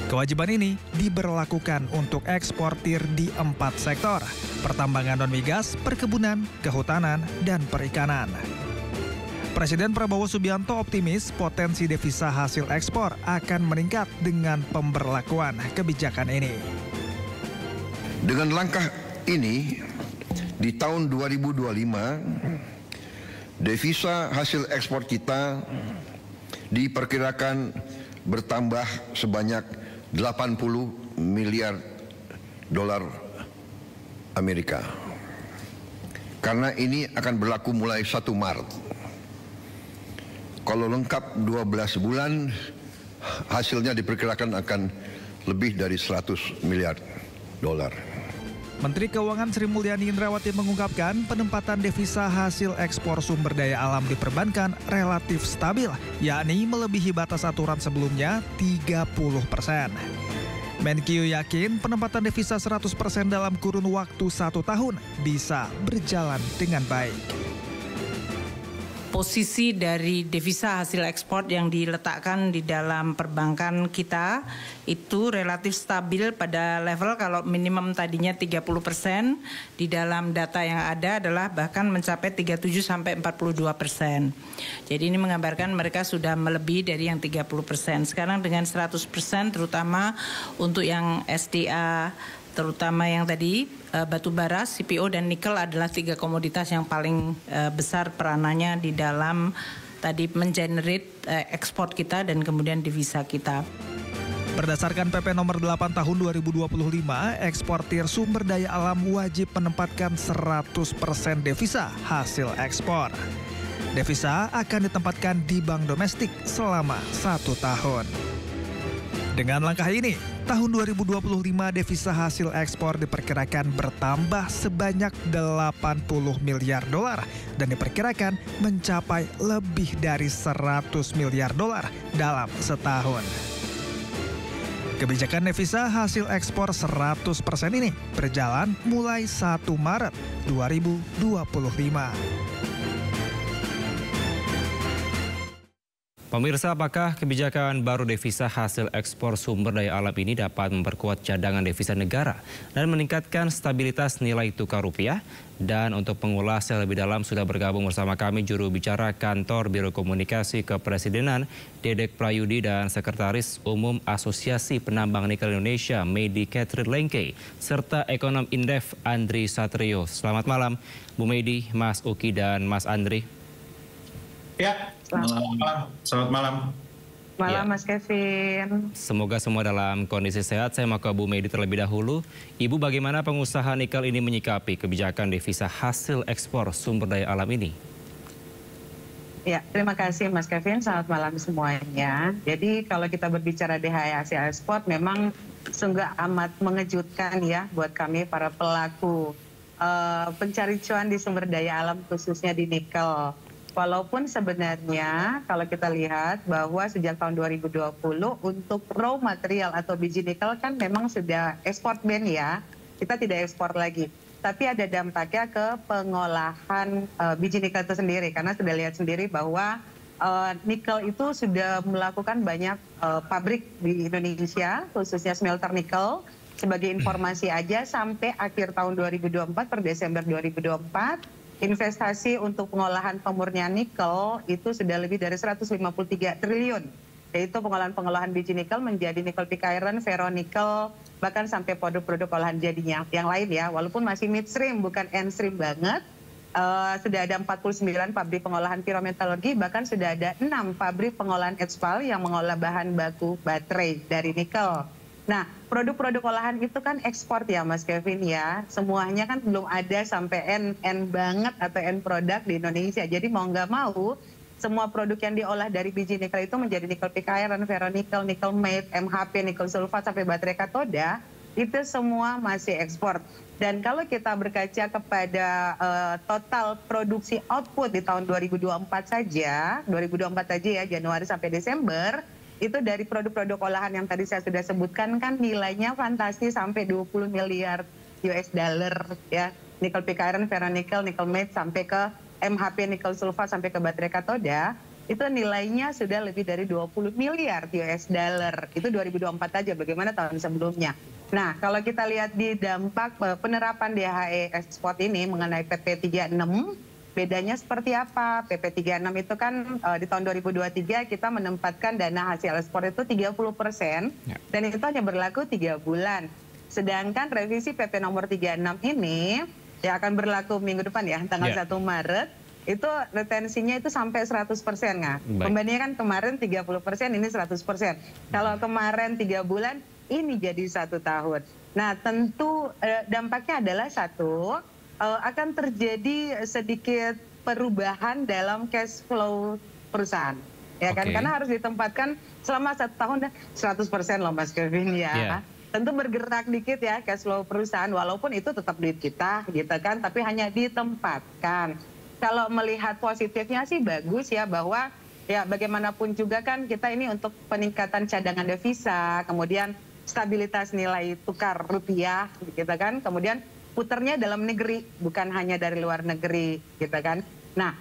Speaker 8: Kewajiban ini diberlakukan untuk eksportir di 4 sektor: pertambangan non-migas, perkebunan, kehutanan, dan perikanan. Presiden Prabowo Subianto optimis potensi devisa hasil ekspor akan meningkat dengan pemberlakuan kebijakan ini.
Speaker 5: Dengan langkah ini, di tahun 2025, devisa hasil ekspor kita diperkirakan bertambah sebanyak 80 miliar dolar Amerika. Karena ini akan berlaku mulai 1 Maret. Kalau lengkap 12 bulan, hasilnya diperkirakan akan lebih dari 100 miliar dolar.
Speaker 8: Menteri Keuangan Sri Mulyani Indrawati mengungkapkan penempatan devisa hasil ekspor sumber daya alam di perbankan relatif stabil, yakni melebihi batas aturan sebelumnya 30%. Menkyu yakin penempatan devisa 100% dalam kurun waktu 1 tahun bisa berjalan dengan baik.
Speaker 6: Posisi dari devisa hasil ekspor yang diletakkan di dalam perbankan kita itu relatif stabil pada level kalau minimum tadinya 30%, di dalam data yang ada adalah bahkan mencapai 37-42%. Jadi ini menggambarkan mereka sudah melebihi dari yang 30%. Sekarang dengan 100% terutama untuk yang SDA, terutama yang tadi batu bara, CPO, dan nikel adalah 3 komoditas yang paling besar peranannya di dalam tadi mengenerate ekspor kita dan kemudian devisa kita.
Speaker 8: Berdasarkan PP Nomor 8 Tahun 2025, eksportir sumber daya alam wajib menempatkan 100% devisa hasil ekspor. Devisa akan ditempatkan di bank domestik selama 1 tahun. Dengan langkah ini, tahun 2025 devisa hasil ekspor diperkirakan bertambah sebanyak 80 miliar dolar dan diperkirakan mencapai lebih dari 100 miliar dolar dalam setahun. Kebijakan devisa hasil ekspor 100% ini berjalan mulai 1 Maret 2025.
Speaker 1: Pemirsa, apakah kebijakan baru devisa hasil ekspor sumber daya alam ini dapat memperkuat cadangan devisa negara dan meningkatkan stabilitas nilai tukar rupiah? Dan untuk pengulas yang lebih dalam sudah bergabung bersama kami juru bicara Kantor Biro Komunikasi Kepresidenan Dedek Prayudi dan Sekretaris Umum Asosiasi Penambang Nikel Indonesia Medi Catherine Lengke serta ekonom Indef Andri Satrio. Selamat malam Bu Medi, Mas Uki dan Mas Andri.
Speaker 3: Ya, selamat malam.
Speaker 6: Malam Mas Kevin.
Speaker 1: Semoga semua dalam kondisi sehat. Saya mau ke Bu Medi terlebih dahulu. Ibu, bagaimana pengusaha nikel ini menyikapi kebijakan devisa hasil ekspor sumber daya alam ini?
Speaker 4: Ya, terima kasih Mas Kevin. Selamat malam semuanya. Jadi kalau kita berbicara DHE hasil ekspor memang sungguh amat mengejutkan ya buat kami para pelaku pencari cuan di sumber daya alam khususnya di nikel. Walaupun sebenarnya kalau kita lihat bahwa sejak tahun 2020 untuk raw material atau biji nikel kan memang sudah ekspor ban ya, kita tidak ekspor lagi. Tapi ada dampaknya ke pengolahan biji nikel itu sendiri karena sudah lihat sendiri bahwa nikel itu sudah melakukan banyak pabrik di Indonesia khususnya smelter nikel. Sebagai informasi aja sampai akhir tahun 2024 per Desember 2024 investasi untuk pengolahan pemurnian nikel itu sudah lebih dari 153 triliun. Yaitu pengolahan biji nikel menjadi nikel pig iron, ferronikel, bahkan sampai produk-produk olahan jadinya yang lain ya. Walaupun masih midstream, bukan endstream banget. Sudah ada 49 pabrik pengolahan pirometalurgi, bahkan sudah ada 6 pabrik pengolahan HPAL yang mengolah bahan baku baterai dari nikel. Nah, produk-produk olahan itu kan ekspor ya Mas Kevin ya. Semuanya kan belum ada sampai N banget atau N produk di Indonesia. Jadi mau nggak mau, semua produk yang diolah dari biji nikel itu menjadi nikel pig iron, ferronikel, nikel matte, MHP, nikel sulfat sampai baterai katoda, itu semua masih ekspor. Dan kalau kita berkaca kepada total produksi output di tahun 2024 saja ya, Januari sampai Desember, itu dari produk-produk olahan yang tadi saya sudah sebutkan kan nilainya fantastis sampai 20 miliar US dollar ya. Nikel pig iron, ferronikel, nikel matte sampai ke MHP, nikel sulfat sampai ke baterai katoda, itu nilainya sudah lebih dari 20 miliar US dollar. Itu 2024 aja, bagaimana tahun sebelumnya. Nah, kalau kita lihat di dampak penerapan DHE ekspor ini mengenai PP 36, bedanya seperti apa? PP 36 itu kan di tahun 2023 kita menempatkan dana hasil ekspor itu 30% dan itu hanya berlaku 3 bulan. Sedangkan revisi PP nomor 36 ini ya akan berlaku minggu depan ya, tanggal 1 Maret. Itu retensinya itu sampai 100% nggak? Pembandingan kemarin 30%, ini 100%. Kalau kemarin 3 bulan, ini jadi 1 tahun. Nah, tentu dampaknya adalah satu, akan terjadi sedikit perubahan dalam cash flow perusahaan, ya kan? Karena harus ditempatkan selama 1 tahun 100% loh Mas Kevin ya. Tentu bergerak dikit ya cash flow perusahaan, walaupun itu tetap duit kita, gitu kan? Tapi hanya ditempatkan. Kalau melihat positifnya sih bagus ya, bahwa ya bagaimanapun juga kan kita ini untuk peningkatan cadangan devisa, kemudian stabilitas nilai tukar rupiah, gitu kan? Kemudian puternya dalam negeri, bukan hanya dari luar negeri, gitu kan. Nah,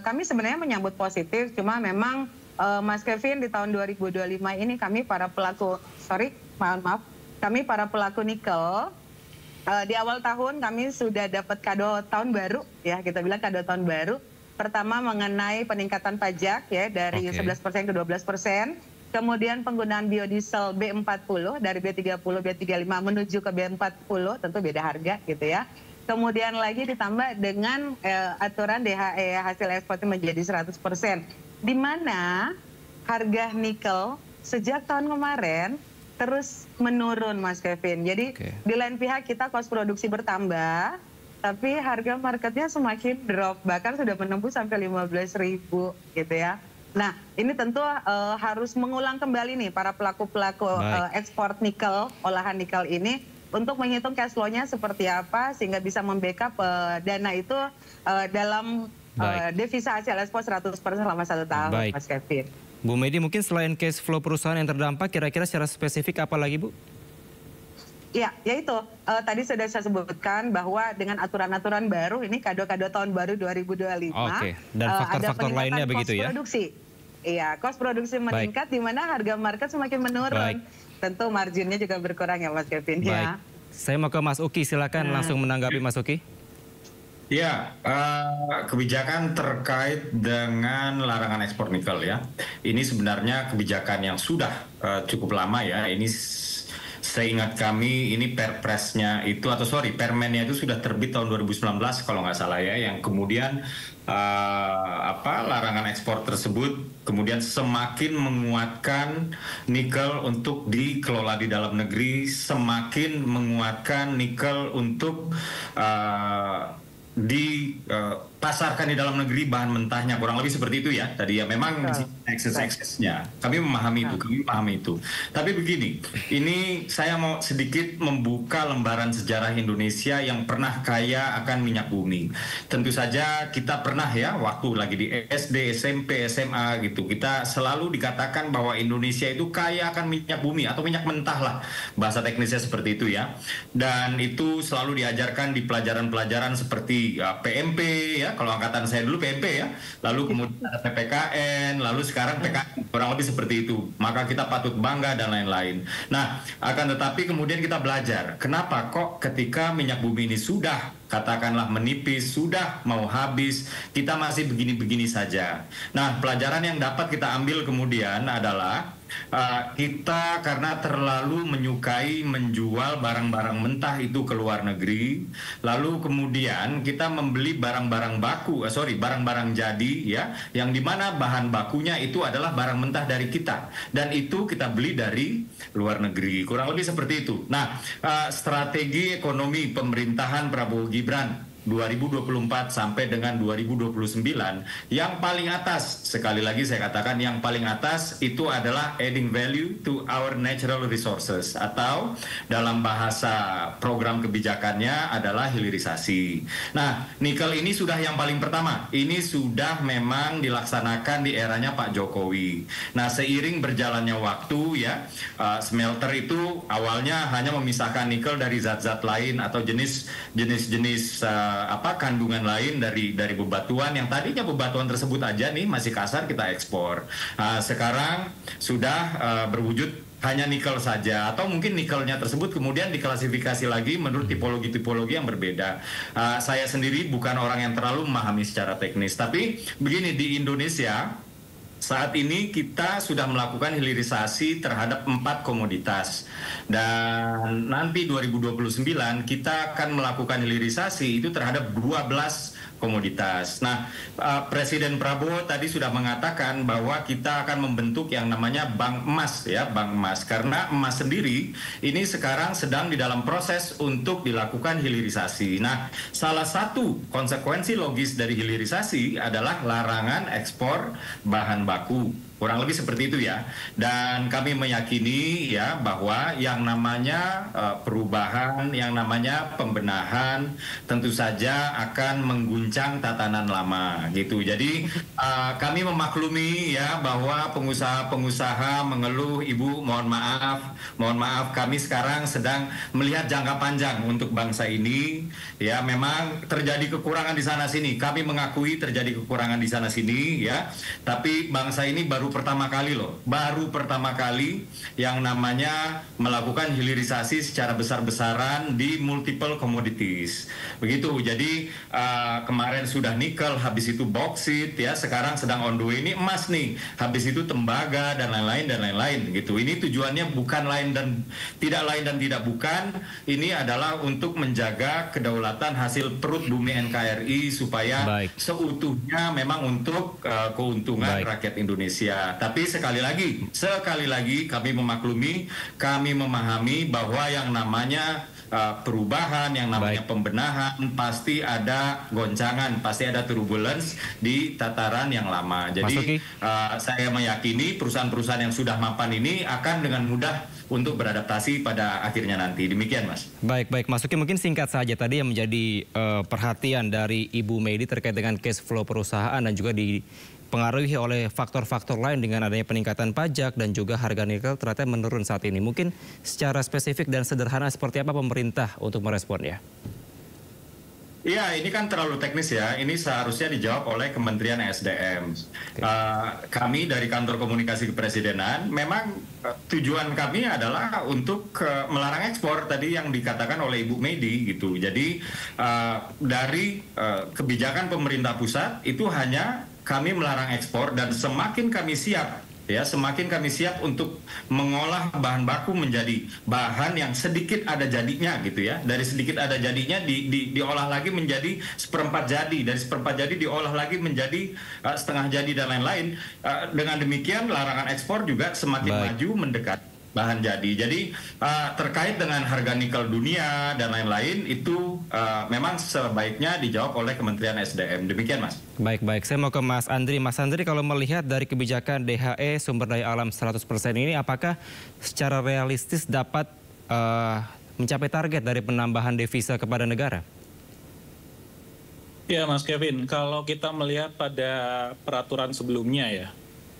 Speaker 4: kami sebenarnya menyambut positif, cuma memang Mas Kevin di tahun 2025 ini kami para pelaku, kami para pelaku nikel, di awal tahun kami sudah dapat kado tahun baru, ya kita bilang kado tahun baru. Pertama mengenai peningkatan pajak ya dari 11% ke 12%. Kemudian penggunaan biodiesel B40 dari B30, B35 menuju ke B40, tentu beda harga gitu ya. Kemudian lagi ditambah dengan aturan DHE hasil ekspor menjadi 100%. Di mana harga nikel sejak tahun kemarin terus menurun Mas Kevin. Jadi di lain pihak kita kos produksi bertambah, tapi harga marketnya semakin drop, bahkan sudah menembus sampai 15.000 gitu ya. Nah, ini tentu harus mengulang kembali nih para pelaku-pelaku ekspor nikel, olahan nikel ini untuk menghitung cash flow-nya seperti apa sehingga bisa membackup dana itu dalam devisa hasil ekspor 100% selama 1 tahun, Mas Kevin.
Speaker 1: Bu Medi, mungkin selain cash flow perusahaan yang terdampak, kira-kira secara spesifik apa lagi, Bu?
Speaker 4: Ya, yaitu tadi sudah saya sebutkan bahwa dengan aturan-aturan baru ini kado-kado tahun baru 2025.
Speaker 1: Oke, dan faktor-faktor lainnya begitu ya?
Speaker 4: Produksi. Iya, cost produksi meningkat di mana harga market semakin menurun.
Speaker 1: Baik.
Speaker 4: Tentu marginnya juga berkurang ya Mas Kevin.
Speaker 1: Baik.
Speaker 4: Ya.
Speaker 1: Saya mau ke Mas Uki, silakan langsung menanggapi Mas Uki.
Speaker 3: Ya, kebijakan terkait dengan larangan ekspor nikel ya. Ini sebenarnya kebijakan yang sudah cukup lama ya. Ini seingat kami ini perpresnya itu permennya itu sudah terbit tahun 2019 kalau nggak salah ya. Yang kemudian larangan ekspor tersebut kemudian semakin menguatkan nikel untuk dikelola di dalam negeri, semakin menguatkan nikel untuk dipasarkan di dalam negeri bahan mentahnya, kurang lebih seperti itu ya tadi ya. Memang ekses-eksesnya kami memahami itu, tapi begini, ini saya mau sedikit membuka lembaran sejarah Indonesia yang pernah kaya akan minyak bumi. Tentu saja kita pernah ya waktu lagi di SD, SMP, SMA gitu, kita selalu dikatakan bahwa Indonesia itu kaya akan minyak bumi atau minyak mentah lah, bahasa teknisnya seperti itu ya. Dan itu selalu diajarkan di pelajaran-pelajaran seperti PMP ya, kalau angkatan saya dulu PMP ya, lalu kemudian ada PPKN, lalu sekarang PKN, kurang lebih seperti itu. Maka kita patut bangga dan lain-lain. Nah, akan tetapi kemudian kita belajar, kenapa kok ketika minyak bumi ini sudah katakanlah menipis, sudah mau habis, kita masih begini-begini saja. Nah, pelajaran yang dapat kita ambil kemudian adalah kita karena terlalu menyukai menjual barang-barang mentah itu ke luar negeri, lalu kemudian kita membeli barang-barang barang-barang jadi ya, yang dimana bahan bakunya itu adalah barang mentah dari kita, dan itu kita beli dari luar negeri, kurang lebih seperti itu. Nah, strategi ekonomi pemerintahan Prabowo Gibran 2024 sampai dengan 2029 yang paling atas, sekali lagi saya katakan yang paling atas itu adalah adding value to our natural resources, atau dalam bahasa program kebijakannya adalah hilirisasi. Nah, nikel ini sudah yang paling pertama, ini sudah memang dilaksanakan di eranya Pak Jokowi. Nah, seiring berjalannya waktu ya, smelter itu awalnya hanya memisahkan nikel dari zat-zat lain atau jenis-jenis kandungan lain dari bebatuan yang tadinya bebatuan tersebut aja nih masih kasar kita ekspor. Sekarang sudah berwujud hanya nikel saja, atau mungkin nikelnya tersebut kemudian diklasifikasi lagi menurut tipologi-tipologi yang berbeda. Saya sendiri bukan orang yang terlalu memahami secara teknis, tapi begini, di Indonesia saat ini kita sudah melakukan hilirisasi terhadap 4 komoditas, dan nanti 2029 kita akan melakukan hilirisasi itu terhadap 12 komoditas. Nah, Presiden Prabowo tadi sudah mengatakan bahwa kita akan membentuk yang namanya bank emas ya, bank emas, karena emas sendiri ini sekarang sedang di dalam proses untuk dilakukan hilirisasi. Nah, salah satu konsekuensi logis dari hilirisasi adalah larangan ekspor bahan baku. Kurang lebih seperti itu ya. Dan kami meyakini ya bahwa yang namanya perubahan, yang namanya pembenahan tentu saja akan mengguncang tatanan lama gitu. Jadi kami memaklumi ya bahwa pengusaha-pengusaha mengeluh, Ibu mohon maaf kami sekarang sedang melihat jangka panjang untuk bangsa ini ya. Memang terjadi kekurangan di sana sini. Kami mengakui terjadi kekurangan di sana sini ya. Tapi bangsa ini baru pertama kali yang namanya melakukan hilirisasi secara besar-besaran di multiple commodities. Begitu. Jadi kemarin sudah nikel, habis itu boksit ya, sekarang sedang on the way ini emas nih, habis itu tembaga dan lain-lain gitu. Ini tujuannya bukan tidak bukan, ini adalah untuk menjaga kedaulatan hasil perut bumi NKRI supaya seutuhnya memang untuk keuntungan rakyat Indonesia. Tapi sekali lagi kami memaklumi, kami memahami bahwa yang namanya perubahan, yang namanya pembenahan pasti ada goncangan, pasti ada turbulence di tataran yang lama. Jadi saya meyakini perusahaan-perusahaan yang sudah mapan ini akan dengan mudah untuk beradaptasi pada akhirnya nanti. Demikian, Mas.
Speaker 1: Baik, Mas Uki, mungkin singkat saja tadi yang menjadi perhatian dari Ibu Medi terkait dengan cash flow perusahaan dan juga di dipengaruhi oleh faktor-faktor lain dengan adanya peningkatan pajak dan juga harga nikel ternyata menurun saat ini. Mungkin secara spesifik dan sederhana seperti apa pemerintah untuk meresponnya?
Speaker 3: Iya, ini kan terlalu teknis ya. Ini seharusnya dijawab oleh Kementerian SDM. Kami dari Kantor Komunikasi Kepresidenan, memang tujuan kami adalah untuk melarang ekspor tadi yang dikatakan oleh Ibu Medi gitu. Jadi dari kebijakan pemerintah pusat itu hanya kami melarang ekspor dan semakin kami siap. Ya, semakin kami siap untuk mengolah bahan baku menjadi bahan yang sedikit ada jadinya gitu ya. Dari sedikit ada jadinya diolah lagi menjadi seperempat jadi. Dari seperempat jadi diolah lagi menjadi setengah jadi dan lain-lain. Dengan demikian larangan ekspor juga semakin maju mendekat bahan jadi. Jadi terkait dengan harga nikel dunia dan lain-lain itu memang sebaiknya dijawab oleh Kementerian SDM. Demikian, Mas.
Speaker 1: Baik. Saya mau ke Mas Andri. Mas Andri, kalau melihat dari kebijakan DHE sumber daya alam 100% ini, apakah secara realistis dapat mencapai target dari penambahan devisa kepada negara?
Speaker 7: Ya, Mas Kevin, kalau kita melihat pada peraturan sebelumnya ya,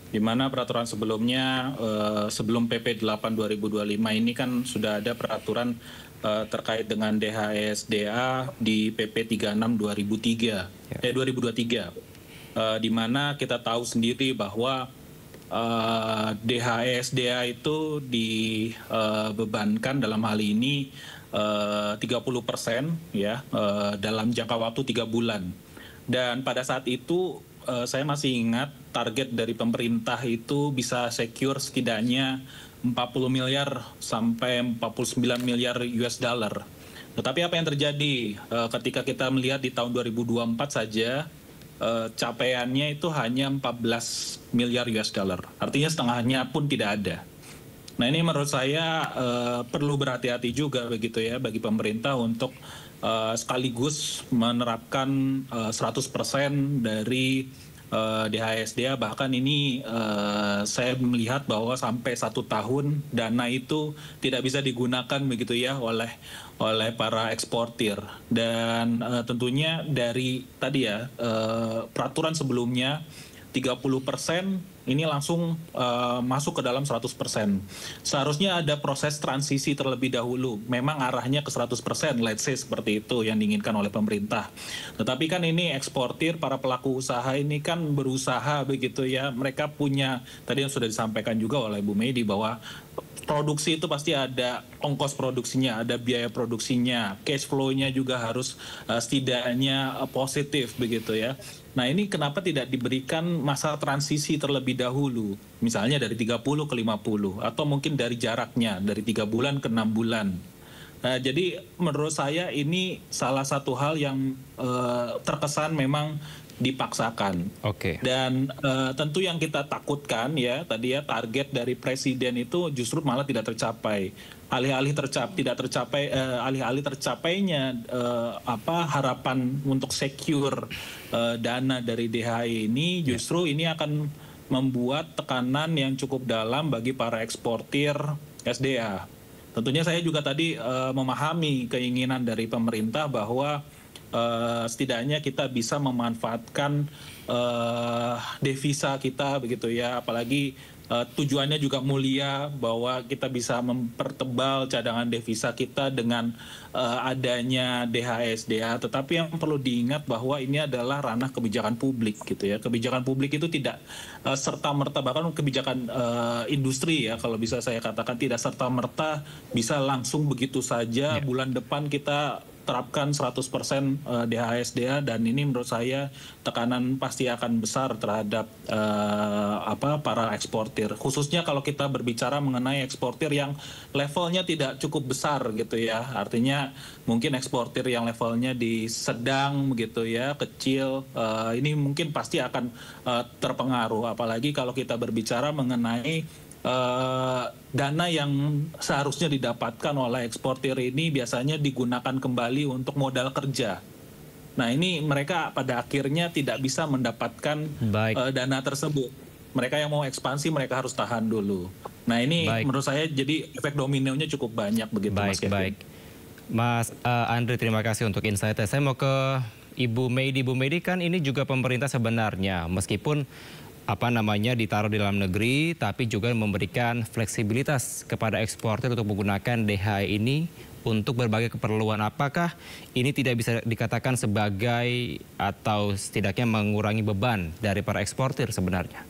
Speaker 7: di mana peraturan sebelumnya sebelum PP 8 2025 ini kan sudah ada peraturan terkait dengan DHE-SDA di PP 36 2023 di mana kita tahu sendiri bahwa DHE-SDA itu dibebankan dalam hal ini 30% ya dalam jangka waktu 3 bulan. Dan pada saat itu saya masih ingat target dari pemerintah itu bisa secure setidaknya 40 miliar sampai 49 miliar US dollar. Tetapi apa yang terjadi ketika kita melihat di tahun 2024 saja capaiannya itu hanya 14 miliar US dollar. Artinya setengahnya pun tidak ada. Nah, ini menurut saya perlu berhati-hati juga begitu ya bagi pemerintah untuk sekaligus menerapkan 100% dari DHE-SDA. Bahkan ini saya melihat bahwa sampai 1 tahun dana itu tidak bisa digunakan begitu ya oleh para eksportir. Dan tentunya dari tadi ya peraturan sebelumnya 30% ini langsung masuk ke dalam 100%. Seharusnya ada proses transisi terlebih dahulu. Memang arahnya ke 100%, let's say seperti itu yang diinginkan oleh pemerintah. Tetapi kan ini eksportir, para pelaku usaha ini kan berusaha begitu ya. Mereka punya, tadi yang sudah disampaikan juga oleh Bu Medi bahwa produksi itu pasti ada ongkos produksinya, ada biaya produksinya, cash flow-nya juga harus setidaknya positif begitu ya. Nah, ini kenapa tidak diberikan masa transisi terlebih dahulu, misalnya dari 30 ke 50 atau mungkin dari jaraknya dari 3 bulan ke 6 bulan. Nah, jadi menurut saya ini salah satu hal yang terkesan memang dipaksakan.
Speaker 1: Oke.
Speaker 7: Dan tentu yang kita takutkan ya tadi ya target dari presiden itu justru malah tidak tercapai. Alih-alih tercapainya harapan untuk secure dana dari DHE ini justru ini akan membuat tekanan yang cukup dalam bagi para eksportir SDA. Tentunya saya juga tadi memahami keinginan dari pemerintah bahwa setidaknya kita bisa memanfaatkan devisa kita begitu ya, apalagi tujuannya juga mulia bahwa kita bisa mempertebal cadangan devisa kita dengan adanya DHE-SDA. Tetapi yang perlu diingat bahwa ini adalah ranah kebijakan publik gitu ya. Kebijakan publik itu tidak serta-merta, bahkan kebijakan industri ya kalau bisa saya katakan tidak serta-merta bisa langsung begitu saja bulan depan kita terapkan 100% DHE-SDA, dan ini menurut saya tekanan pasti akan besar terhadap para eksportir, khususnya kalau kita berbicara mengenai eksportir yang levelnya tidak cukup besar gitu ya. Artinya mungkin eksportir yang levelnya di sedang begitu ya, kecil, ini mungkin pasti akan terpengaruh, apalagi kalau kita berbicara mengenai dana yang seharusnya didapatkan oleh eksportir ini biasanya digunakan kembali untuk modal kerja. Nah, ini mereka pada akhirnya tidak bisa mendapatkan dana tersebut. Mereka yang mau ekspansi mereka harus tahan dulu. Nah, ini menurut saya jadi efek dominonya cukup banyak begitu, Mas Kevin.
Speaker 1: Mas Andri, terima kasih untuk insight-nya. Saya mau ke Ibu Medi. Bu Medi, kan ini juga pemerintah sebenarnya meskipun ditaruh di dalam negeri, tapi juga memberikan fleksibilitas kepada eksportir untuk menggunakan DHI ini untuk berbagai keperluan. Apakah ini tidak bisa dikatakan sebagai atau setidaknya mengurangi beban dari para eksportir sebenarnya?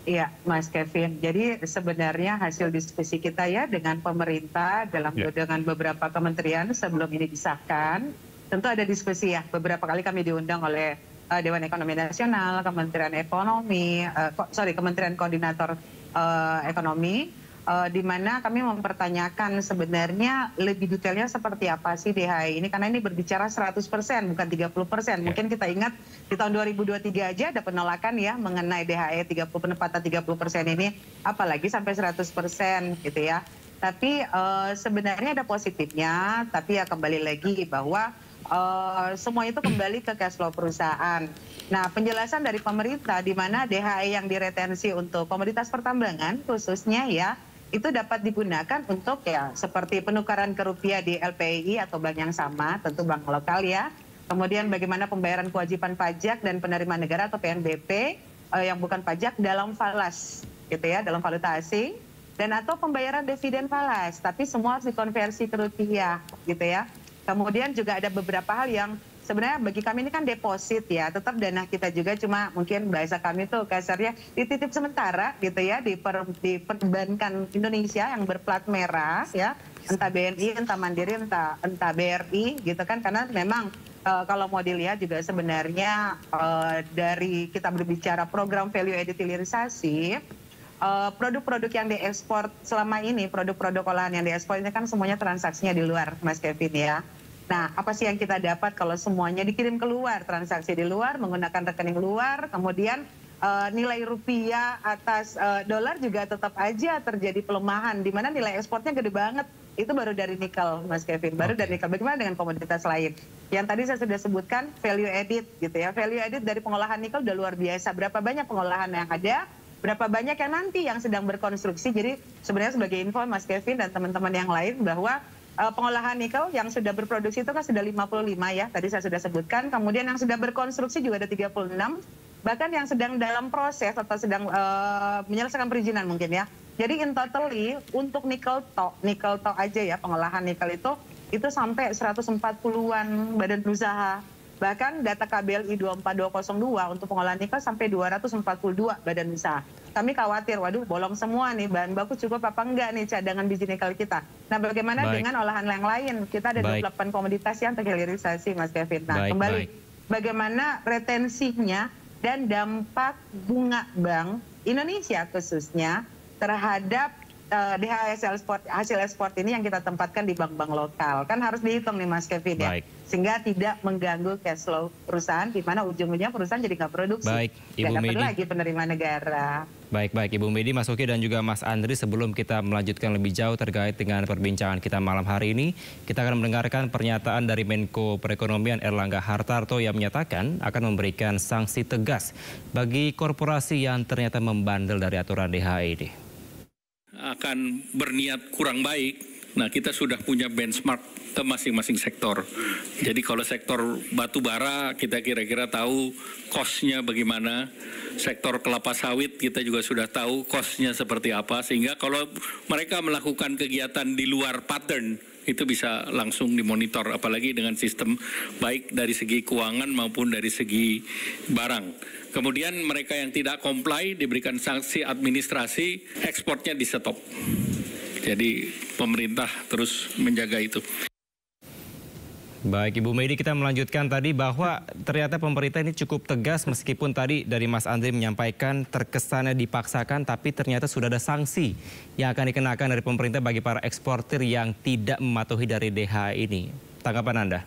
Speaker 4: Iya, Mas Kevin. Jadi sebenarnya hasil diskusi kita ya dengan pemerintah dengan beberapa kementerian sebelum ini disahkan, tentu ada diskusi ya. Beberapa kali kami diundang oleh Dewan Ekonomi Nasional, Kementerian Ekonomi, Kementerian Koordinator Ekonomi, di mana kami mempertanyakan sebenarnya lebih detailnya seperti apa sih DHI ini, karena ini berbicara 100% bukan 30%. Mungkin kita ingat di tahun 2023 aja ada penolakan ya mengenai DHI penempatan 30% ini, apalagi sampai 100% gitu ya. Tapi sebenarnya ada positifnya, tapi ya kembali lagi bahwa semua itu kembali ke cash flow perusahaan. Nah, penjelasan dari pemerintah di mana DHI yang diretensi untuk komoditas pertambangan khususnya ya, itu dapat digunakan untuk ya seperti penukaran ke rupiah di LPI atau bank yang sama, tentu bank lokal ya. Kemudian bagaimana pembayaran kewajiban pajak dan penerimaan negara atau PNBP yang bukan pajak dalam falas gitu ya, dalam valuta asing, dan atau pembayaran dividen falas, tapi semua harus dikonversi ke rupiah gitu ya. Kemudian juga ada beberapa hal yang sebenarnya bagi kami ini kan deposit ya, tetap dana kita juga cuma mungkin bahasa kami tuh kasarnya dititip sementara gitu ya di perbankan Indonesia yang berplat merah ya, entah BNI, entah Mandiri, entah BRI gitu kan, karena memang kalau mau dilihat juga sebenarnya dari kita berbicara program value added hilirisasi, produk-produk yang diekspor selama ini, produk-produk olahan yang diekspor ini kan semuanya transaksinya di luar, Mas Kevin ya. Nah, apa sih yang kita dapat kalau semuanya dikirim keluar, transaksi di luar, menggunakan rekening luar, kemudian nilai rupiah atas dolar juga tetap aja terjadi pelemahan, di mana nilai ekspornya gede banget. Itu baru dari nikel, Mas Kevin, baru dari nikel. Bagaimana dengan komoditas lain? Yang tadi saya sudah sebutkan value added gitu ya. Value added dari pengolahan nikel udah luar biasa. Berapa banyak pengolahan yang ada? Berapa banyak yang nanti yang sedang berkonstruksi? Jadi sebenarnya sebagai info Mas Kevin dan teman-teman yang lain bahwa pengolahan nikel yang sudah berproduksi itu kan sudah 55 ya, tadi saya sudah sebutkan. Kemudian yang sudah berkonstruksi juga ada 36, bahkan yang sedang dalam proses atau sedang menyelesaikan perizinan mungkin ya. Jadi in totally untuk nikel tok aja ya, pengolahan nikel itu sampai 140-an badan usaha. Bahkan data KBLI 24202 untuk pengolahan nikel sampai 242 badan usaha. Kami khawatir, waduh bolong semua nih, bahan baku cukup apa enggak nih cadangan biji nikel kita. Nah, bagaimana dengan olahan yang lain? Kita ada 28 komoditas yang terhilirisasi, Mas Kevin. Nah, kembali bagaimana retensinya dan dampak bunga bank Indonesia khususnya terhadap DHI hasil ekspor ini yang kita tempatkan di bank-bank lokal. Kan harus dihitung nih Mas Kevin ya. Sehingga tidak mengganggu cash flow perusahaan, di mana ujung-ujungnya perusahaan jadi nggak produksi. Nggak dapat lagi penerimaan negara.
Speaker 1: Baik Ibu Medi, Mas Uki dan juga Mas Andri, sebelum kita melanjutkan lebih jauh terkait dengan perbincangan kita malam hari ini, kita akan mendengarkan pernyataan dari Menko Perekonomian Erlangga Hartarto yang menyatakan akan memberikan sanksi tegas bagi korporasi yang ternyata membandel dari aturan DHI ini.
Speaker 9: Akan berniat kurang baik, nah kita sudah punya benchmark ke masing-masing sektor. Jadi kalau sektor batu bara kita kira-kira tahu cost-nya bagaimana, sektor kelapa sawit kita juga sudah tahu cost-nya seperti apa, sehingga kalau mereka melakukan kegiatan di luar pattern itu bisa langsung dimonitor, apalagi dengan sistem baik dari segi keuangan maupun dari segi barang. Kemudian mereka yang tidak comply diberikan sanksi administrasi, ekspornya di stop. Jadi pemerintah terus menjaga itu.
Speaker 1: Baik Ibu Medi, kita melanjutkan tadi bahwa ternyata pemerintah ini cukup tegas, meskipun tadi dari Mas Andri menyampaikan terkesannya dipaksakan, tapi ternyata sudah ada sanksi yang akan dikenakan dari pemerintah bagi para eksportir yang tidak mematuhi dari DHI ini. Tanggapan Anda?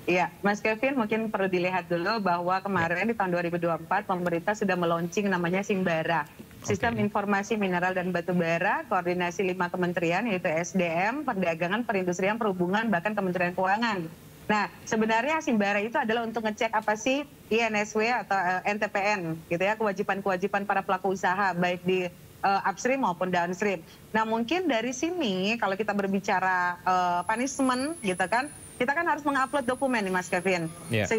Speaker 4: Iya, Mas Kevin, mungkin perlu dilihat dulu bahwa kemarin di tahun 2024 pemerintah sudah meluncing namanya Simbara, Sistem Informasi Mineral dan Batu Bara, koordinasi 5 kementerian yaitu SDM, Perdagangan, Perindustrian, Perhubungan, bahkan Kementerian Keuangan. Nah, sebenarnya Simbara itu adalah untuk ngecek apa sih INSW atau NTPN gitu ya, kewajiban-kewajiban para pelaku usaha baik di upstream maupun downstream. Nah, mungkin dari sini kalau kita berbicara punishment gitu kan, kita kan harus mengupload dokumen nih Mas Kevin.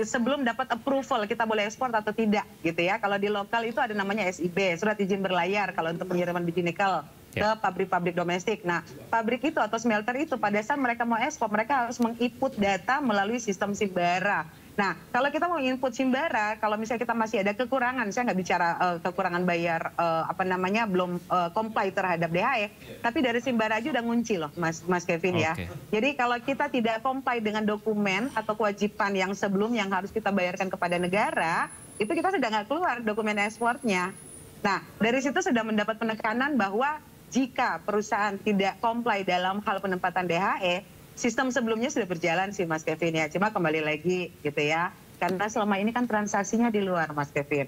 Speaker 4: Sebelum dapat approval kita boleh ekspor atau tidak gitu ya. Kalau di lokal itu ada namanya SIB, surat izin berlayar kalau untuk pengiriman biji nikel ke pabrik-pabrik domestik. Nah, pabrik itu atau smelter itu pada saat mereka mau ekspor, mereka harus menginput data melalui sistem Simbara. Nah, kalau kita mau input Simbara, kalau misalnya kita masih ada kekurangan, saya nggak bicara kekurangan bayar belum comply terhadap DHE, tapi dari Simbara aja udah ngunci loh, Mas Kevin ya. Jadi kalau kita tidak comply dengan dokumen atau kewajiban yang sebelum yang harus kita bayarkan kepada negara, itu kita sudah nggak keluar dokumen ekspornya. Nah, dari situ sudah mendapat penekanan bahwa jika perusahaan tidak comply dalam hal penempatan DHE, sistem sebelumnya sudah berjalan sih Mas Kevin ya, cuma kembali lagi gitu ya. Karena selama ini kan transaksinya di luar Mas Kevin.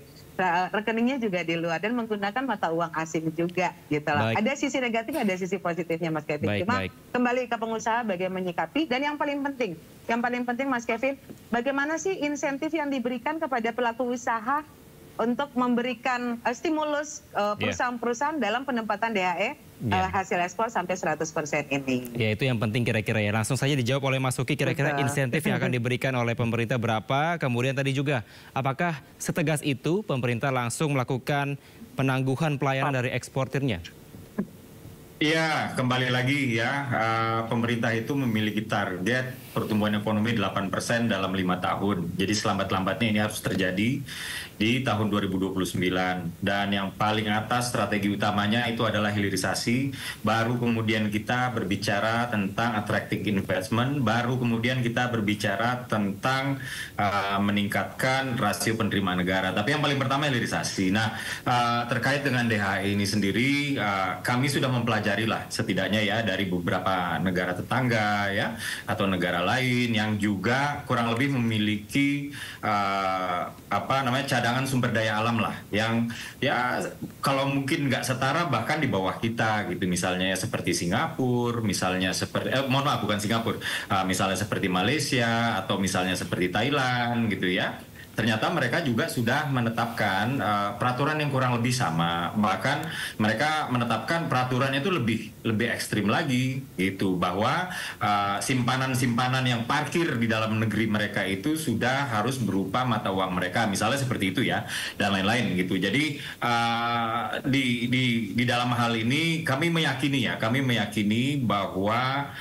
Speaker 4: Rekeningnya juga di luar dan menggunakan mata uang asing juga gitu loh. Ada sisi negatif, ada sisi positifnya Mas Kevin. Cuma kembali ke pengusaha bagaimana menyikapi dan yang paling penting Mas Kevin, bagaimana sih insentif yang diberikan kepada pelaku usaha untuk memberikan stimulus perusahaan-perusahaan dalam penempatan DHE hasil ekspor sampai 100% ini.
Speaker 1: Ya, itu yang penting kira-kira ya. Langsung saja dijawab oleh Mas Uki, kira-kira insentif yang akan diberikan oleh pemerintah berapa? Kemudian tadi juga, apakah setegas itu pemerintah langsung melakukan penangguhan pelayanan dari eksportirnya?
Speaker 3: Iya, kembali lagi ya, pemerintah itu memiliki target pertumbuhan ekonomi 8% dalam 5 tahun. Jadi selambat-lambatnya ini harus terjadi di tahun 2029. Dan yang paling atas strategi utamanya itu adalah hilirisasi, baru kemudian kita berbicara tentang attracting investment, baru kemudian kita berbicara tentang meningkatkan rasio penerimaan negara. Tapi yang paling pertama hilirisasi. Nah, terkait dengan DHE ini sendiri, kami sudah mempelajari lah setidaknya ya dari beberapa negara tetangga ya atau negara lain yang juga kurang lebih memiliki cadangan sumber daya alam lah yang ya kalau mungkin nggak setara bahkan di bawah kita gitu, misalnya seperti Singapura, misalnya seperti bukan Singapura, misalnya seperti Malaysia atau misalnya seperti Thailand gitu ya. Ternyata mereka juga sudah menetapkan peraturan yang kurang lebih sama, bahkan mereka menetapkan peraturannya itu lebih ekstrim lagi gitu, bahwa simpanan-simpanan yang parkir di dalam negeri mereka itu sudah harus berupa mata uang mereka, misalnya seperti itu ya, dan lain-lain gitu. Jadi di dalam hal ini kami meyakini bahwa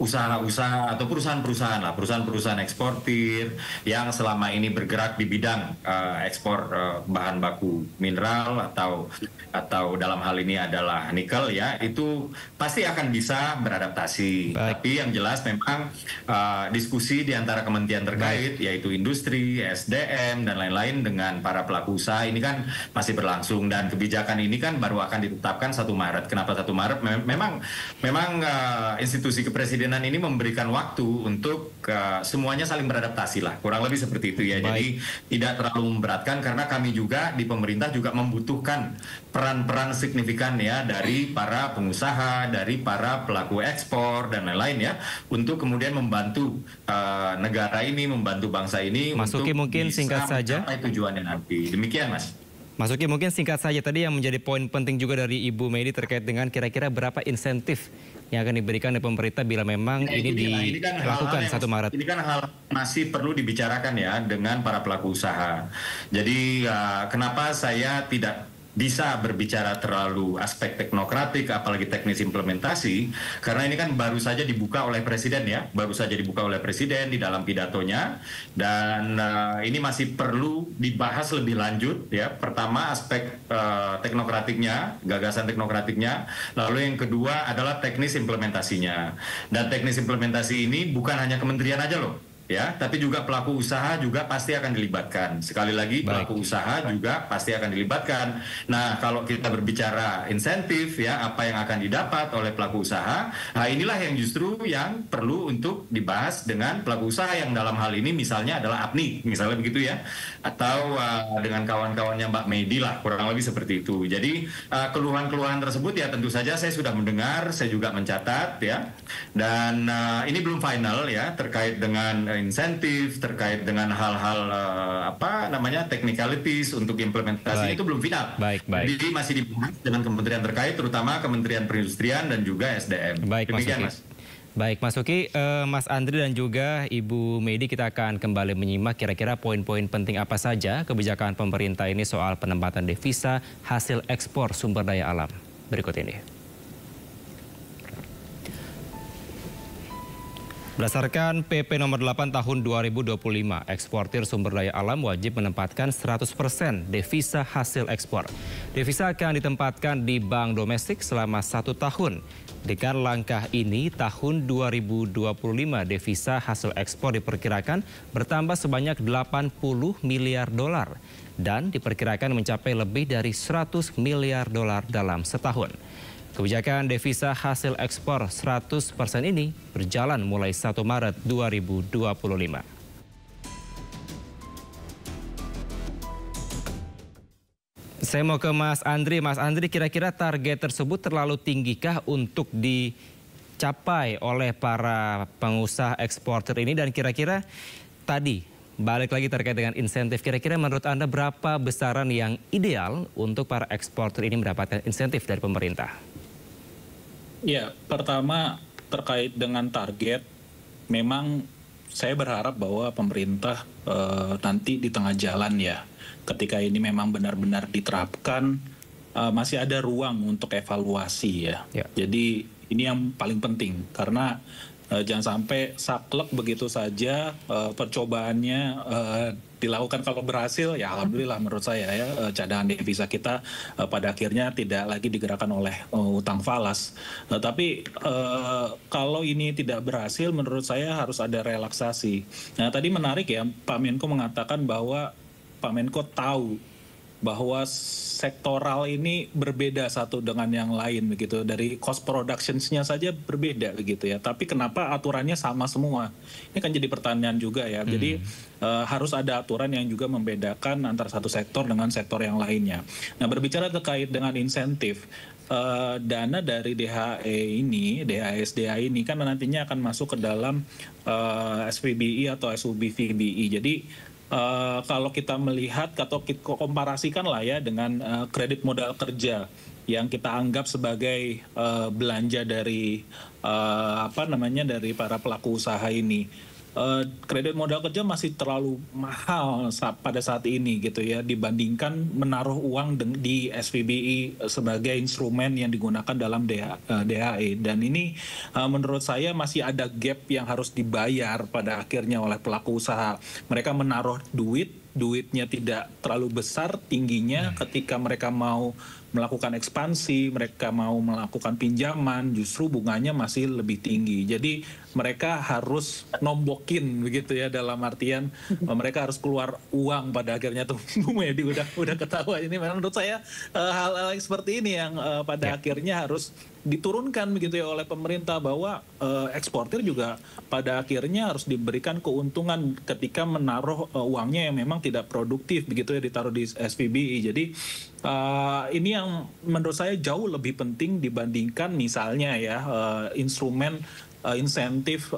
Speaker 3: usaha-usaha atau perusahaan-perusahaan eksportir yang selama ini bergerak di bidang ekspor bahan baku mineral atau dalam hal ini adalah nikel ya, itu pasti akan bisa beradaptasi. Tapi yang jelas memang diskusi di antara kementerian terkait yaitu industri, SDM dan lain-lain dengan para pelaku usaha ini kan masih berlangsung, dan kebijakan ini kan baru akan ditetapkan 1 Maret. Kenapa 1 Maret? Memang institusi kepresidenan ini memberikan waktu untuk semuanya saling beradaptasi lah, kurang lebih seperti itu ya. Jadi tidak terlalu memberatkan karena kami juga di pemerintah juga membutuhkan peran-peran signifikan ya dari para pengusaha, dari para pelaku ekspor dan lain-lain ya, untuk kemudian membantu negara ini, membantu bangsa ini
Speaker 1: Mas Uki, mungkin singkat saja
Speaker 3: mencapai tujuannya nanti. Demikian Mas.
Speaker 1: Mas Uki, mungkin singkat saja tadi yang menjadi poin penting juga dari Ibu Medi terkait dengan kira-kira berapa insentif yang akan diberikan oleh pemerintah bila memang ini dilakukan 1 Maret. Ini
Speaker 3: kan hal masih perlu dibicarakan ya dengan para pelaku usaha. Jadi kenapa saya tidak bisa berbicara terlalu aspek teknokratik apalagi teknis implementasi, karena ini kan baru saja dibuka oleh Presiden ya, baru saja dibuka oleh Presiden di dalam pidatonya, dan ini masih perlu dibahas lebih lanjut ya. Pertama aspek teknokratiknya, gagasan teknokratiknya, lalu yang kedua adalah teknis implementasinya, dan teknis implementasi ini bukan hanya kementerian aja loh ya, tapi juga pelaku usaha juga pasti akan dilibatkan. Sekali lagi pelaku usaha juga pasti akan dilibatkan. Nah, kalau kita berbicara insentif ya, apa yang akan didapat oleh pelaku usaha, nah inilah yang justru yang perlu untuk dibahas dengan pelaku usaha yang dalam hal ini misalnya adalah APNI, misalnya begitu ya, atau dengan kawan-kawannya Mbak Medi lah, kurang lebih seperti itu. Jadi keluhan-keluhan tersebut ya tentu saja saya sudah mendengar, saya juga mencatat ya, dan ini belum final ya terkait dengan insentif, terkait dengan hal-hal technicalities untuk implementasi itu belum final. Jadi masih dibahas dengan kementerian terkait, terutama Kementerian Perindustrian dan juga SDM.
Speaker 1: Baik,
Speaker 3: demikian
Speaker 1: Mas. Baik, Mas Uki, Mas Andri dan juga Ibu Medi, kita akan kembali menyimak kira-kira poin-poin penting apa saja kebijakan pemerintah ini soal penempatan devisa hasil ekspor sumber daya alam. Berikut ini. Berdasarkan PP nomor 8 tahun 2025, eksportir sumber daya alam wajib menempatkan 100% devisa hasil ekspor. Devisa akan ditempatkan di bank domestik selama 1 tahun. Dengan langkah ini, tahun 2025 devisa hasil ekspor diperkirakan bertambah sebanyak 80 miliar dolar dan diperkirakan mencapai lebih dari 100 miliar dolar dalam setahun. Kebijakan devisa hasil ekspor 100% ini berjalan mulai 1 Maret 2025. Saya mau ke Mas Andri. Mas Andri, kira-kira target tersebut terlalu tinggikah untuk dicapai oleh para pengusaha eksportir ini? Dan kira-kira tadi, balik lagi terkait dengan insentif, kira-kira menurut Anda berapa besaran yang ideal untuk para eksportir ini mendapatkan insentif dari pemerintah?
Speaker 7: Ya, pertama terkait dengan target, memang saya berharap bahwa pemerintah nanti di tengah jalan ya, ketika ini memang benar-benar diterapkan, masih ada ruang untuk evaluasi ya. Jadi ini yang paling penting, karena jangan sampai saklek begitu saja percobaannya dilakukan. Kalau berhasil ya alhamdulillah menurut saya ya, cadangan devisa kita pada akhirnya tidak lagi digerakkan oleh utang falas. Tapi kalau ini tidak berhasil menurut saya harus ada relaksasi. Nah tadi menarik ya, Pak Menko mengatakan bahwa Pak Menko tahu bahwa sektoral ini berbeda satu dengan yang lain begitu, dari cost productions-nya saja berbeda begitu ya, tapi kenapa aturannya sama semua? Ini kan jadi pertanyaan juga ya. Jadi harus ada aturan yang juga membedakan antara satu sektor dengan sektor yang lainnya. Nah berbicara terkait dengan insentif, dana dari DHSDA ini kan nantinya akan masuk ke dalam SPBI atau SUBVBI. Jadi kalau kita melihat atau kita komparasikan lah ya dengan kredit modal kerja yang kita anggap sebagai belanja dari dari para pelaku usaha ini, kredit modal kerja masih terlalu mahal pada saat ini gitu ya, dibandingkan menaruh uang di SPBI sebagai instrumen yang digunakan dalam DHE. Dan ini menurut saya masih ada gap yang harus dibayar pada akhirnya oleh pelaku usaha. Mereka menaruh duitnya tidak terlalu besar tingginya, ketika mereka mau melakukan ekspansi, mereka mau melakukan pinjaman, justru bunganya masih lebih tinggi. Jadi mereka harus nombokin begitu ya, dalam artian mereka harus keluar uang pada akhirnya tuh. Bu Medi udah ketawa ini. Menurut saya hal-hal seperti ini yang pada akhirnya harus diturunkan begitu ya oleh pemerintah, bahwa eksportir juga pada akhirnya harus diberikan keuntungan ketika menaruh uangnya yang memang tidak produktif begitu ya, ditaruh di SPBI. Jadi ini yang menurut saya jauh lebih penting dibandingkan misalnya ya instrumen insentif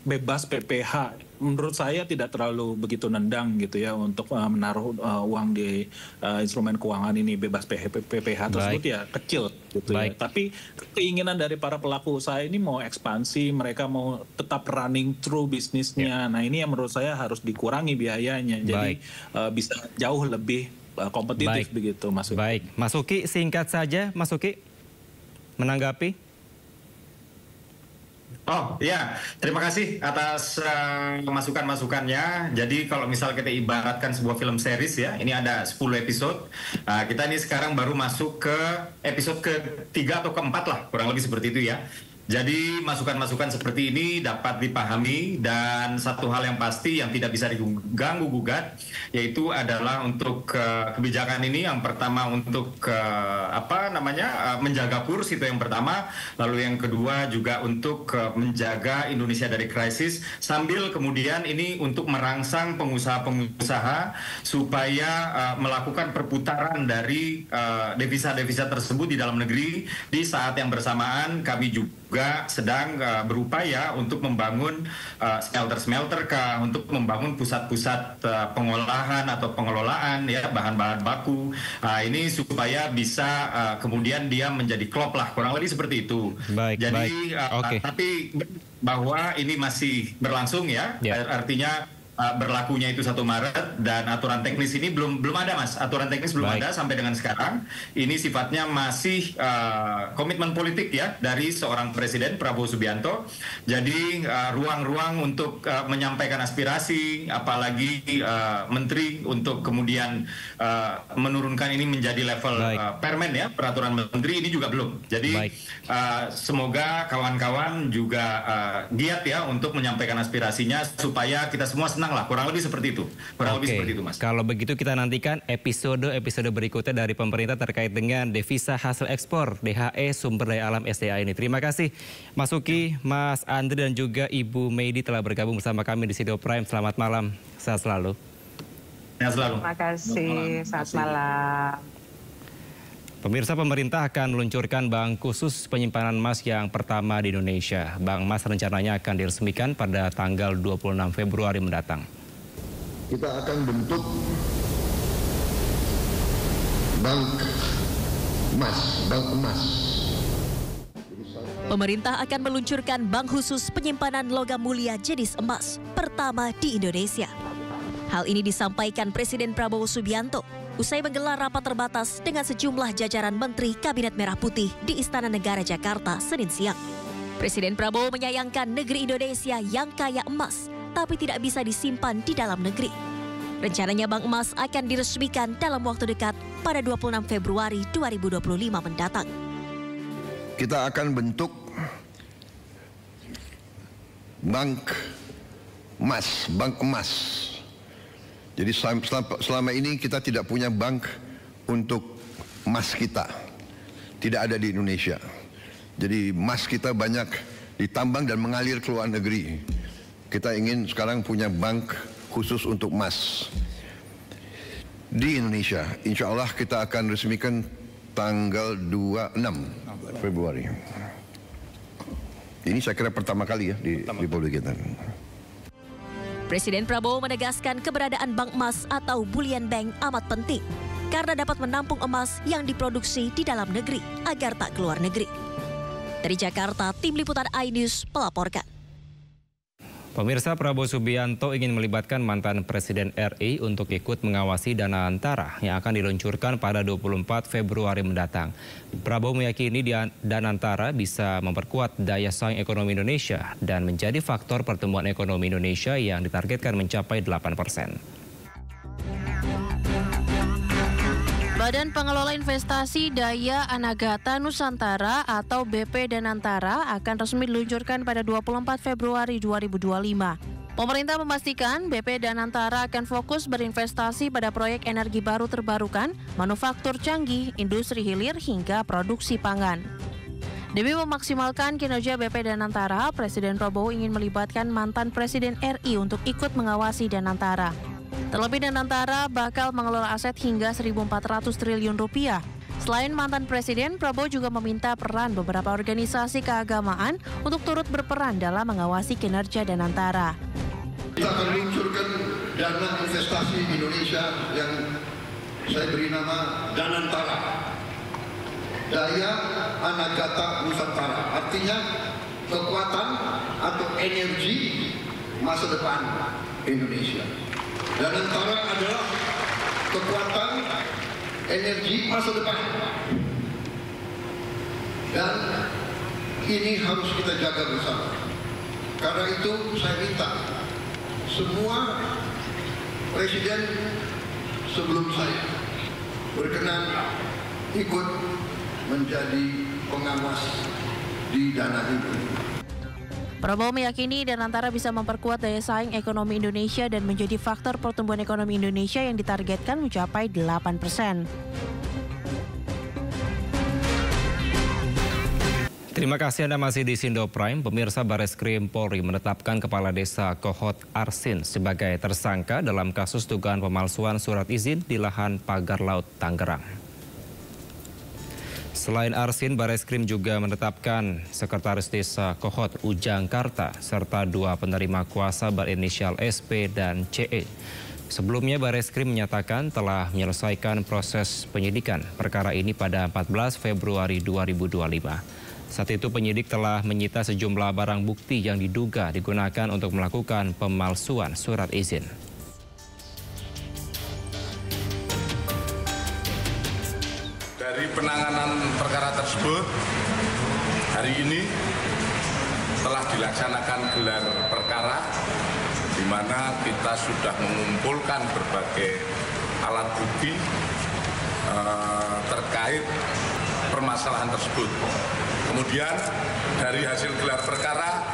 Speaker 7: bebas PPH. Menurut saya tidak terlalu begitu nendang gitu ya untuk menaruh uang di instrumen keuangan ini bebas PPH tersebut. Baik. Ya kecil gitu ya. Tapi keinginan dari para pelaku usaha ini mau ekspansi, mereka mau tetap running through bisnisnya. Nah ini yang menurut saya harus dikurangi biayanya. Jadi bisa jauh lebih kompetitif begitu Mas Uki.
Speaker 1: Baik, Mas Uki singkat saja, Mas Uki menanggapi.
Speaker 3: Oh ya, terima kasih atas masukan-masukannya. Jadi kalau misal kita ibaratkan sebuah film series ya, ini ada 10 episode. Kita ini sekarang baru masuk ke episode ke-3 atau ke-4 lah, kurang lebih seperti itu ya. Jadi masukan-masukan seperti ini dapat dipahami, dan satu hal yang pasti yang tidak bisa diganggu-gugat yaitu adalah untuk kebijakan ini yang pertama untuk menjaga kurs, itu yang pertama, lalu yang kedua juga untuk menjaga Indonesia dari krisis, sambil kemudian ini untuk merangsang pengusaha-pengusaha supaya melakukan perputaran dari devisa-devisa tersebut di dalam negeri. Di saat yang bersamaan kami juga juga sedang berupaya untuk membangun smelter-smelter untuk membangun pusat-pusat pengolahan atau pengelolaan ya bahan-bahan baku. Ini supaya bisa kemudian dia menjadi klop lah, kurang lebih seperti itu. Jadi tapi bahwa ini masih berlangsung ya. Artinya berlakunya itu 1 Maret dan aturan teknis ini belum ada, Mas. Aturan teknis belum ada sampai dengan sekarang. Ini sifatnya masih komitmen politik ya dari seorang Presiden Prabowo Subianto. Jadi ruang-ruang untuk menyampaikan aspirasi, apalagi menteri untuk kemudian menurunkan ini menjadi level permen ya, peraturan menteri ini juga belum. Jadi semoga kawan-kawan juga giat ya untuk menyampaikan aspirasinya supaya kita semua senang lah, kurang lebih seperti itu. Kurang lebih seperti itu, Mas.
Speaker 1: Kalau begitu kita nantikan episode berikutnya dari pemerintah terkait dengan devisa hasil ekspor DHE sumber daya alam SDA ini. Terima kasih Mas Uki, Mas Andri dan juga Ibu Meidi telah bergabung bersama kami di Sido Prime. Selamat malam, sehat selalu.
Speaker 3: Sehat selalu.
Speaker 4: Terima kasih, selamat malam.
Speaker 1: Pemirsa, pemerintah akan meluncurkan bank khusus penyimpanan emas yang pertama di Indonesia. Bank emas rencananya akan diresmikan pada tanggal 26 Februari mendatang.
Speaker 5: Kita akan bentuk bank emas.
Speaker 17: Pemerintah akan meluncurkan bank khusus penyimpanan logam mulia jenis emas pertama di Indonesia. Hal ini disampaikan Presiden Prabowo Subianto usai menggelar rapat terbatas dengan sejumlah jajaran Menteri Kabinet Merah Putih di Istana Negara Jakarta Senin siang. Presiden Prabowo menyayangkan negeri Indonesia yang kaya emas, tapi tidak bisa disimpan di dalam negeri. Rencananya bank emas akan diresmikan dalam waktu dekat pada 26 Februari 2025 mendatang.
Speaker 5: Kita akan bentuk bank emas. Jadi selama ini kita tidak punya bank untuk emas kita. Tidak ada di Indonesia. Jadi emas kita banyak ditambang dan mengalir ke luar negeri. Kita ingin sekarang punya bank khusus untuk emas di Indonesia. Insya Allah kita akan resmikan tanggal 26 Februari. Ini saya kira pertama kali ya di Republik kita.
Speaker 17: Presiden Prabowo menegaskan keberadaan bank emas atau bullion bank amat penting karena dapat menampung emas yang diproduksi di dalam negeri agar tak keluar negeri. Dari Jakarta, Tim Liputan iNews melaporkan.
Speaker 1: Pemirsa, Prabowo Subianto ingin melibatkan mantan Presiden RI untuk ikut mengawasi dana antara yang akan diluncurkan pada 24 Februari mendatang. Prabowo meyakini dana antara bisa memperkuat daya saing ekonomi Indonesia dan menjadi faktor pertumbuhan ekonomi Indonesia yang ditargetkan mencapai 8%.
Speaker 10: Badan Pengelola Investasi Daya Anagata Nusantara atau BP Danantara akan resmi diluncurkan pada 24 Februari 2025. Pemerintah memastikan BP Danantara akan fokus berinvestasi pada proyek energi baru terbarukan, manufaktur canggih, industri hilir hingga produksi pangan. Demi memaksimalkan kinerja BP Danantara, Presiden Prabowo ingin melibatkan mantan Presiden RI untuk ikut mengawasi Danantara. Terlebih Danantara bakal mengelola aset hingga 1.400 triliun rupiah. Selain mantan Presiden, Prabowo juga meminta peran beberapa organisasi keagamaan untuk turut berperan dalam mengawasi kinerja Danantara.
Speaker 5: Kita akan meluncurkan dana investasi Indonesia yang saya beri nama Danantara. Daya Anagata Nusantara. Artinya kekuatan atau energi masa depan Indonesia. Danantara adalah kekuatan energi masa depan. Dan ini harus kita jaga bersama. Karena itu saya minta semua presiden sebelum saya berkenan ikut menjadi pengawas di dana ini.
Speaker 10: Prabowo meyakini Danantara bisa memperkuat daya saing ekonomi Indonesia dan menjadi faktor pertumbuhan ekonomi Indonesia yang ditargetkan mencapai 8%.
Speaker 1: Terima kasih Anda masih di Sindo Prime. Pemirsa, Bareskrim Polri menetapkan Kepala Desa Kohot Arsin sebagai tersangka dalam kasus dugaan pemalsuan surat izin di lahan pagar laut Tangerang. Selain Arsin, Bareskrim juga menetapkan Sekretaris Desa Kohot Ujang Karta serta 2 penerima kuasa berinisial SP dan CE. Sebelumnya Bareskrim menyatakan telah menyelesaikan proses penyidikan perkara ini pada 14 Februari 2025. Saat itu penyidik telah menyita sejumlah barang bukti yang diduga digunakan untuk melakukan pemalsuan surat izin.
Speaker 13: Dari penanganan perkara tersebut, hari ini telah dilaksanakan gelar perkara di mana kita sudah mengumpulkan berbagai alat bukti terkait permasalahan tersebut. Kemudian dari hasil gelar perkara,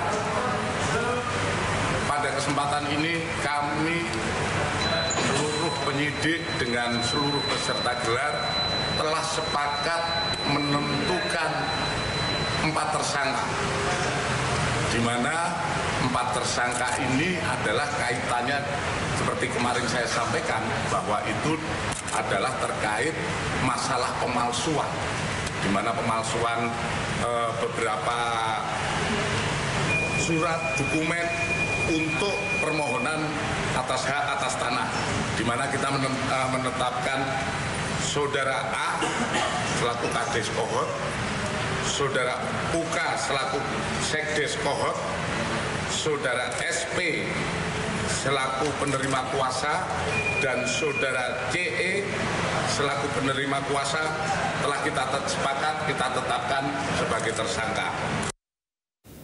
Speaker 13: pada kesempatan ini kami seluruh penyidik dengan seluruh peserta gelar telah sepakat menentukan 4 tersangka, di mana 4 tersangka ini adalah kaitannya seperti kemarin saya sampaikan bahwa itu adalah terkait masalah pemalsuan, di mana pemalsuan beberapa surat dokumen untuk permohonan atas hak atas tanah, di mana kita menetapkan Saudara A selaku Kades Kohot, Saudara UK selaku Sekdes Kohot, Saudara SP selaku penerima kuasa, dan Saudara CE selaku penerima kuasa telah kita sepakat kita tetapkan sebagai tersangka.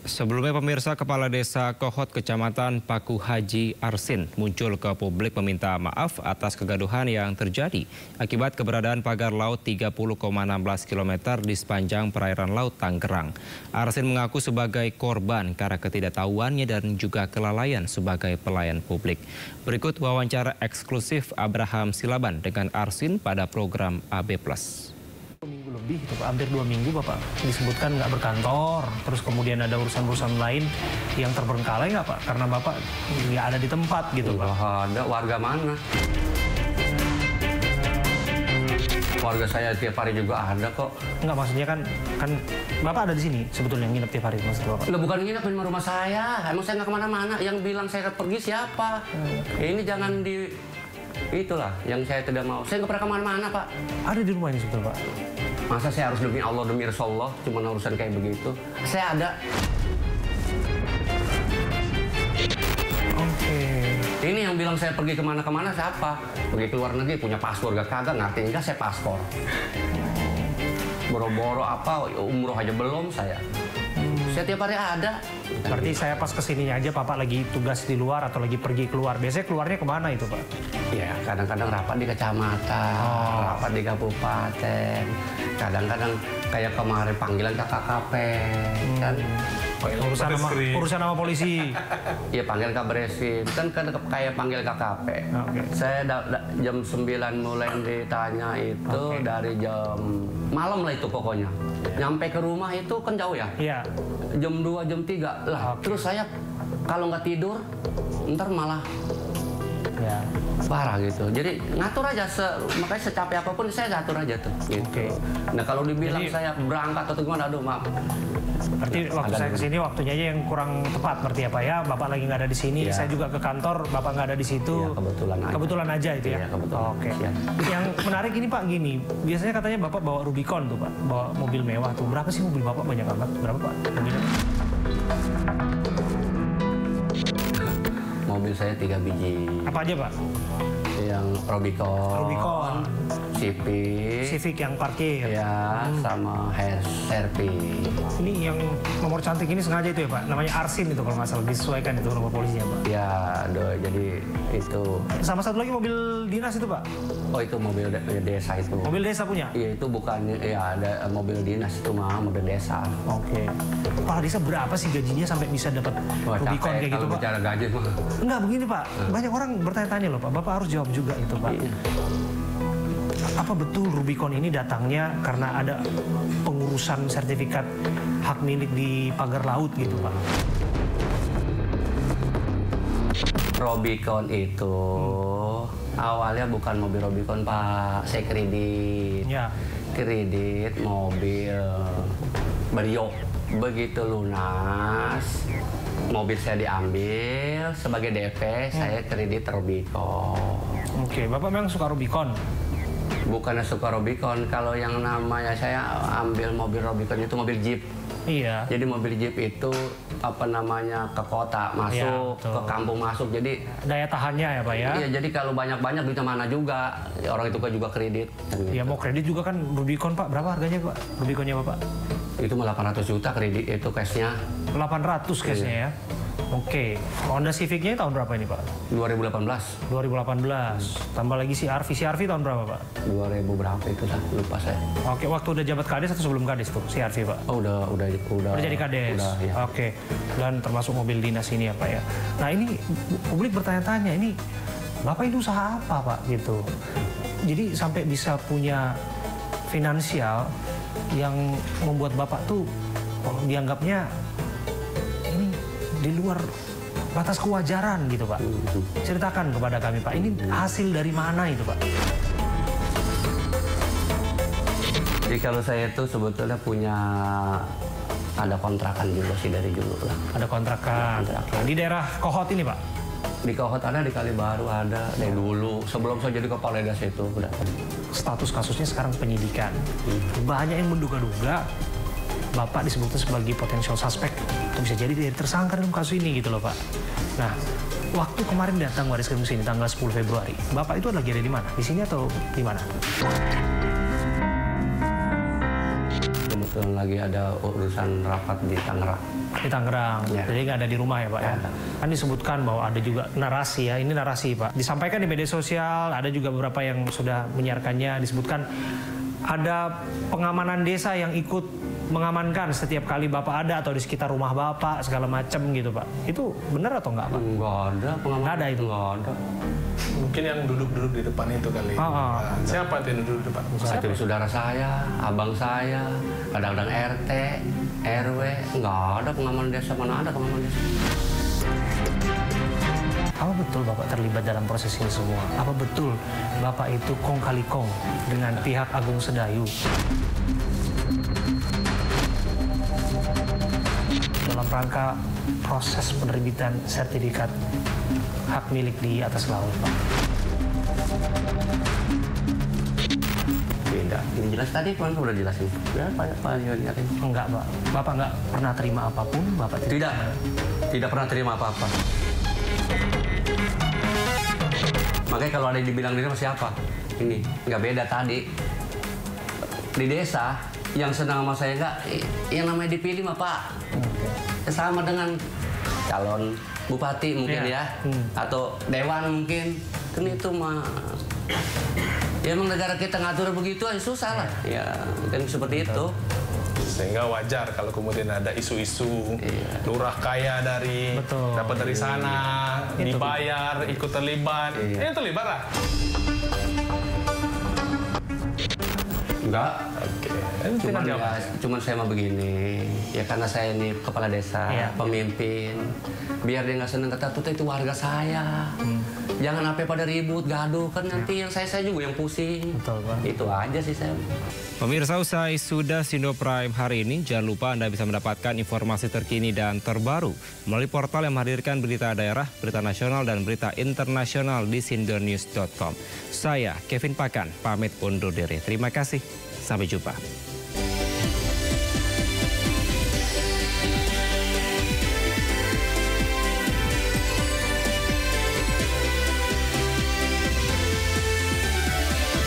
Speaker 1: Sebelumnya pemirsa, Kepala Desa Kohot Kecamatan Paku Haji Arsin muncul ke publik meminta maaf atas kegaduhan yang terjadi akibat keberadaan pagar laut 30,16 km di sepanjang perairan laut Tangerang. Arsin mengaku sebagai korban karena ketidaktahuannya dan juga kelalaian sebagai pelayan publik. Berikut wawancara eksklusif Abraham Silaban dengan Arsin pada program AB+.
Speaker 16: Minggu lebih, gitu, Pak. Hampir 2 minggu Bapak disebutkan nggak berkantor, terus kemudian ada urusan-urusan lain yang terbengkalai nggak Pak? Karena Bapak nggak ada di tempat gitu Pak.
Speaker 18: Ada, warga mana? Warga saya tiap hari juga ada kok.
Speaker 16: Enggak, maksudnya kan Bapak ada di sini sebetulnya nginep tiap hari maksud Bapak?
Speaker 18: Loh, bukan nginep di rumah saya, emang saya nggak kemana-mana. Yang bilang saya pergi siapa? Ini jangan di... Itulah yang saya tidak mau. Saya nggak pernah kemana-mana Pak.
Speaker 16: Ada di rumah ini sebetulnya Pak?
Speaker 18: Masa saya harus demi Allah, demi Rasulullah, cuma urusan kayak begitu? Saya ada.
Speaker 16: Oke.
Speaker 18: Ini yang bilang saya pergi kemana-kemana siapa? Pergi ke luar negeri, punya paspor gak kagak, ngerti enggak saya paspor. Boro-boro apa, umroh aja belum saya. Saya tiap hari ada.
Speaker 16: Berarti saya pas kesininya aja Bapak lagi tugas di luar atau lagi pergi keluar. Biasanya keluarnya kemana itu Pak?
Speaker 18: Ya kadang-kadang rapat di kecamatan, rapat di kabupaten. Kadang-kadang kayak kemarin panggilan ke KKP. Kan
Speaker 16: urusan sama polisi.
Speaker 18: Iya, panggil Kabreskrim. Kan kayak panggil KKP. Saya jam 9 mulai ditanya itu dari jam malam lah itu pokoknya. Nyampe ke rumah itu kan jauh ya?
Speaker 16: Iya.
Speaker 18: Jam 2, jam 3 lah. Terus saya kalau nggak tidur, ntar malah parah gitu. Jadi ngatur aja, makanya secapek apapun saya ngatur aja tuh. Gitu. Nah kalau dibilang saya berangkat atau gimana, aduh maaf.
Speaker 16: Berarti waktu saya kesini waktunya aja yang kurang tepat berarti ya Pak ya? Bapak lagi nggak ada di sini, saya juga ke kantor, Bapak nggak ada di situ.
Speaker 18: Ya,
Speaker 16: kebetulan aja itu ya?
Speaker 18: Oke.
Speaker 16: Yang menarik ini Pak gini, biasanya katanya Bapak bawa Rubicon tuh Pak, bawa mobil mewah tuh. Berapa sih mobil Bapak banyak banget? Berapa Pak mobilnya?
Speaker 18: Mobil saya 3 biji.
Speaker 16: Apa aja Pak?
Speaker 18: Yang Rubicon, Civic
Speaker 16: yang parkir,
Speaker 18: ya, sama HRV.
Speaker 16: Ini yang nomor cantik ini sengaja itu ya Pak? Namanya Arsin itu kalau nggak salah, disesuaikan itu nomor polisinya Pak?
Speaker 18: Ya, jadi itu.
Speaker 16: Sama satu lagi mobil dinas itu Pak?
Speaker 18: Oh, itu mobil desa itu.
Speaker 16: Mobil desa punya?
Speaker 18: Iya, itu bukan, ya ada mobil dinas itu mah, mobil desa.
Speaker 16: Oke. Kepala desa berapa sih gajinya sampai bisa dapat Rubicon kayak gitu Pak?
Speaker 18: Kalau bicara gaji mah.
Speaker 16: Enggak, begini Pak, banyak orang bertanya-tanya loh Pak, Bapak harus jawab juga gitu Pak. Apa betul Rubicon ini datangnya karena ada pengurusan sertifikat hak milik di pagar laut gitu Pak?
Speaker 18: Rubicon itu awalnya bukan mobil Rubicon Pak, saya kredit.
Speaker 16: Ya.
Speaker 18: kredit mobil Brio. Begitu lunas, mobil saya diambil sebagai DP, saya kredit Rubicon.
Speaker 16: Oke, Bapak memang suka Rubicon?
Speaker 18: Bukannya suka Rubicon, kalau yang namanya saya ambil mobil Rubicon itu mobil Jeep.
Speaker 16: Iya.
Speaker 18: Jadi mobil Jeep itu apa namanya ke kota masuk, ke kampung masuk. Jadi
Speaker 16: daya tahannya ya Pak ya?
Speaker 18: Iya, jadi kalau banyak-banyak duitnya mana juga. Orang itu kan juga kredit.
Speaker 16: Iya, mau kredit juga kan Rubicon Pak. Berapa harganya Pak? Rubiconnya Bapak?
Speaker 18: Itu 800 juta kredit itu cashnya.
Speaker 16: 800 cashnya ya? Oke, Honda Civic-nya tahun berapa ini Pak?
Speaker 18: 2018.
Speaker 16: 2018. Tambah lagi CR-V tahun berapa Pak?
Speaker 18: 2000 berapa itu dah, lupa saya.
Speaker 16: Oke, waktu udah jabat Kades atau sebelum Kades tuh CR-V Pak?
Speaker 18: Oh, udah
Speaker 16: jadi Kades.
Speaker 18: Udah, ya.
Speaker 16: Oke. Dan termasuk mobil dinas ini ya Pak ya. Nah, ini publik bertanya-tanya, ini Bapak itu usaha apa Pak gitu? Jadi sampai bisa punya finansial yang membuat Bapak tuh dianggapnya ini di luar batas kewajaran gitu Pak. Ceritakan kepada kami Pak, ini hasil dari mana itu Pak?
Speaker 18: Jadi kalau saya itu sebetulnya punya ada kontrakan juga sih dari dulu lah.
Speaker 16: Ada kontrakan. Di daerah Kohot ini Pak?
Speaker 18: Di Kohot ada, di Kalibaru ada, dari dulu. Sebelum saya jadi kepala desa itu udah.
Speaker 16: Status kasusnya sekarang penyidikan. Banyak yang menduga-duga Bapak disebutnya sebagai potensial suspek atau bisa jadi dia tersangka dalam kasus ini gitu loh Pak. Nah, waktu kemarin datang Baris Krim sini tanggal 10 Februari, Bapak itu lagi ada di mana? Di sini atau di mana?
Speaker 18: Kebetulan lagi ada urusan rapat di Tangerang.
Speaker 16: Di Tangerang, ya. Jadi nggak ada di rumah ya Pak ya? Kan disebutkan bahwa ada juga narasi ya, ini narasi Pak. Disampaikan di media sosial, ada juga beberapa yang sudah menyiarkannya, disebutkan ada pengamanan desa yang ikut mengamankan setiap kali Bapak ada atau di sekitar rumah Bapak segala macam gitu Pak. Itu benar atau enggak Pak?
Speaker 18: Enggak ada pengamanan.
Speaker 16: Nggak ada itu?
Speaker 18: Enggak ada.
Speaker 15: Mungkin yang duduk-duduk di depan itu kali. Siapa itu yang duduk di depan?
Speaker 18: Itu saudara saya, abang saya, kadang-kadang RT, RW, enggak ada pengamanan desa, mana ada pengamanan desa.
Speaker 16: Apa betul Bapak terlibat dalam proses ini semua? Apa betul Bapak itu kong kali kong dengan pihak Agung Sedayu? Dalam rangka proses penerbitan sertifikat hak milik di atas laut, Pak.
Speaker 18: Beda. Ini jelas tadi kan udah jelasin. Ya, Pak.
Speaker 16: Enggak, Pak. Bapak nggak pernah terima apapun, Bapak
Speaker 18: tidak pernah terima apa-apa. Makanya kalau ada yang dibilang diri sama siapa? Ini nggak beda tadi. Di desa yang senang sama saya nggak, yang namanya dipilih mah Pak. Sama dengan calon bupati mungkin ya, atau dewan mungkin. Kan itu mah, ya emang negara kita ngatur begitu aja susah lah. Ya kan seperti itu.
Speaker 15: Sehingga wajar kalau kemudian ada isu-isu lurah kaya dari dapat dari sana, dibayar, ikut terlibat. Ini terlibat lah.
Speaker 18: Enggak. Cuman saya mah begini, ya karena saya ini kepala desa, pemimpin. Biar dia nggak seneng kata itu warga saya. Jangan sampai pada ribut, gaduh, kan nanti yang saya juga yang pusing.
Speaker 16: Betul, Pak.
Speaker 18: Itu aja sih saya.
Speaker 1: Pemirsa, usai sudah Sindo Prime hari ini, jangan lupa Anda bisa mendapatkan informasi terkini dan terbaru melalui portal yang menghadirkan berita daerah, berita nasional, dan berita internasional di sindonews.com. Saya, Kevin Pakan, pamit undur diri. Terima kasih, sampai jumpa.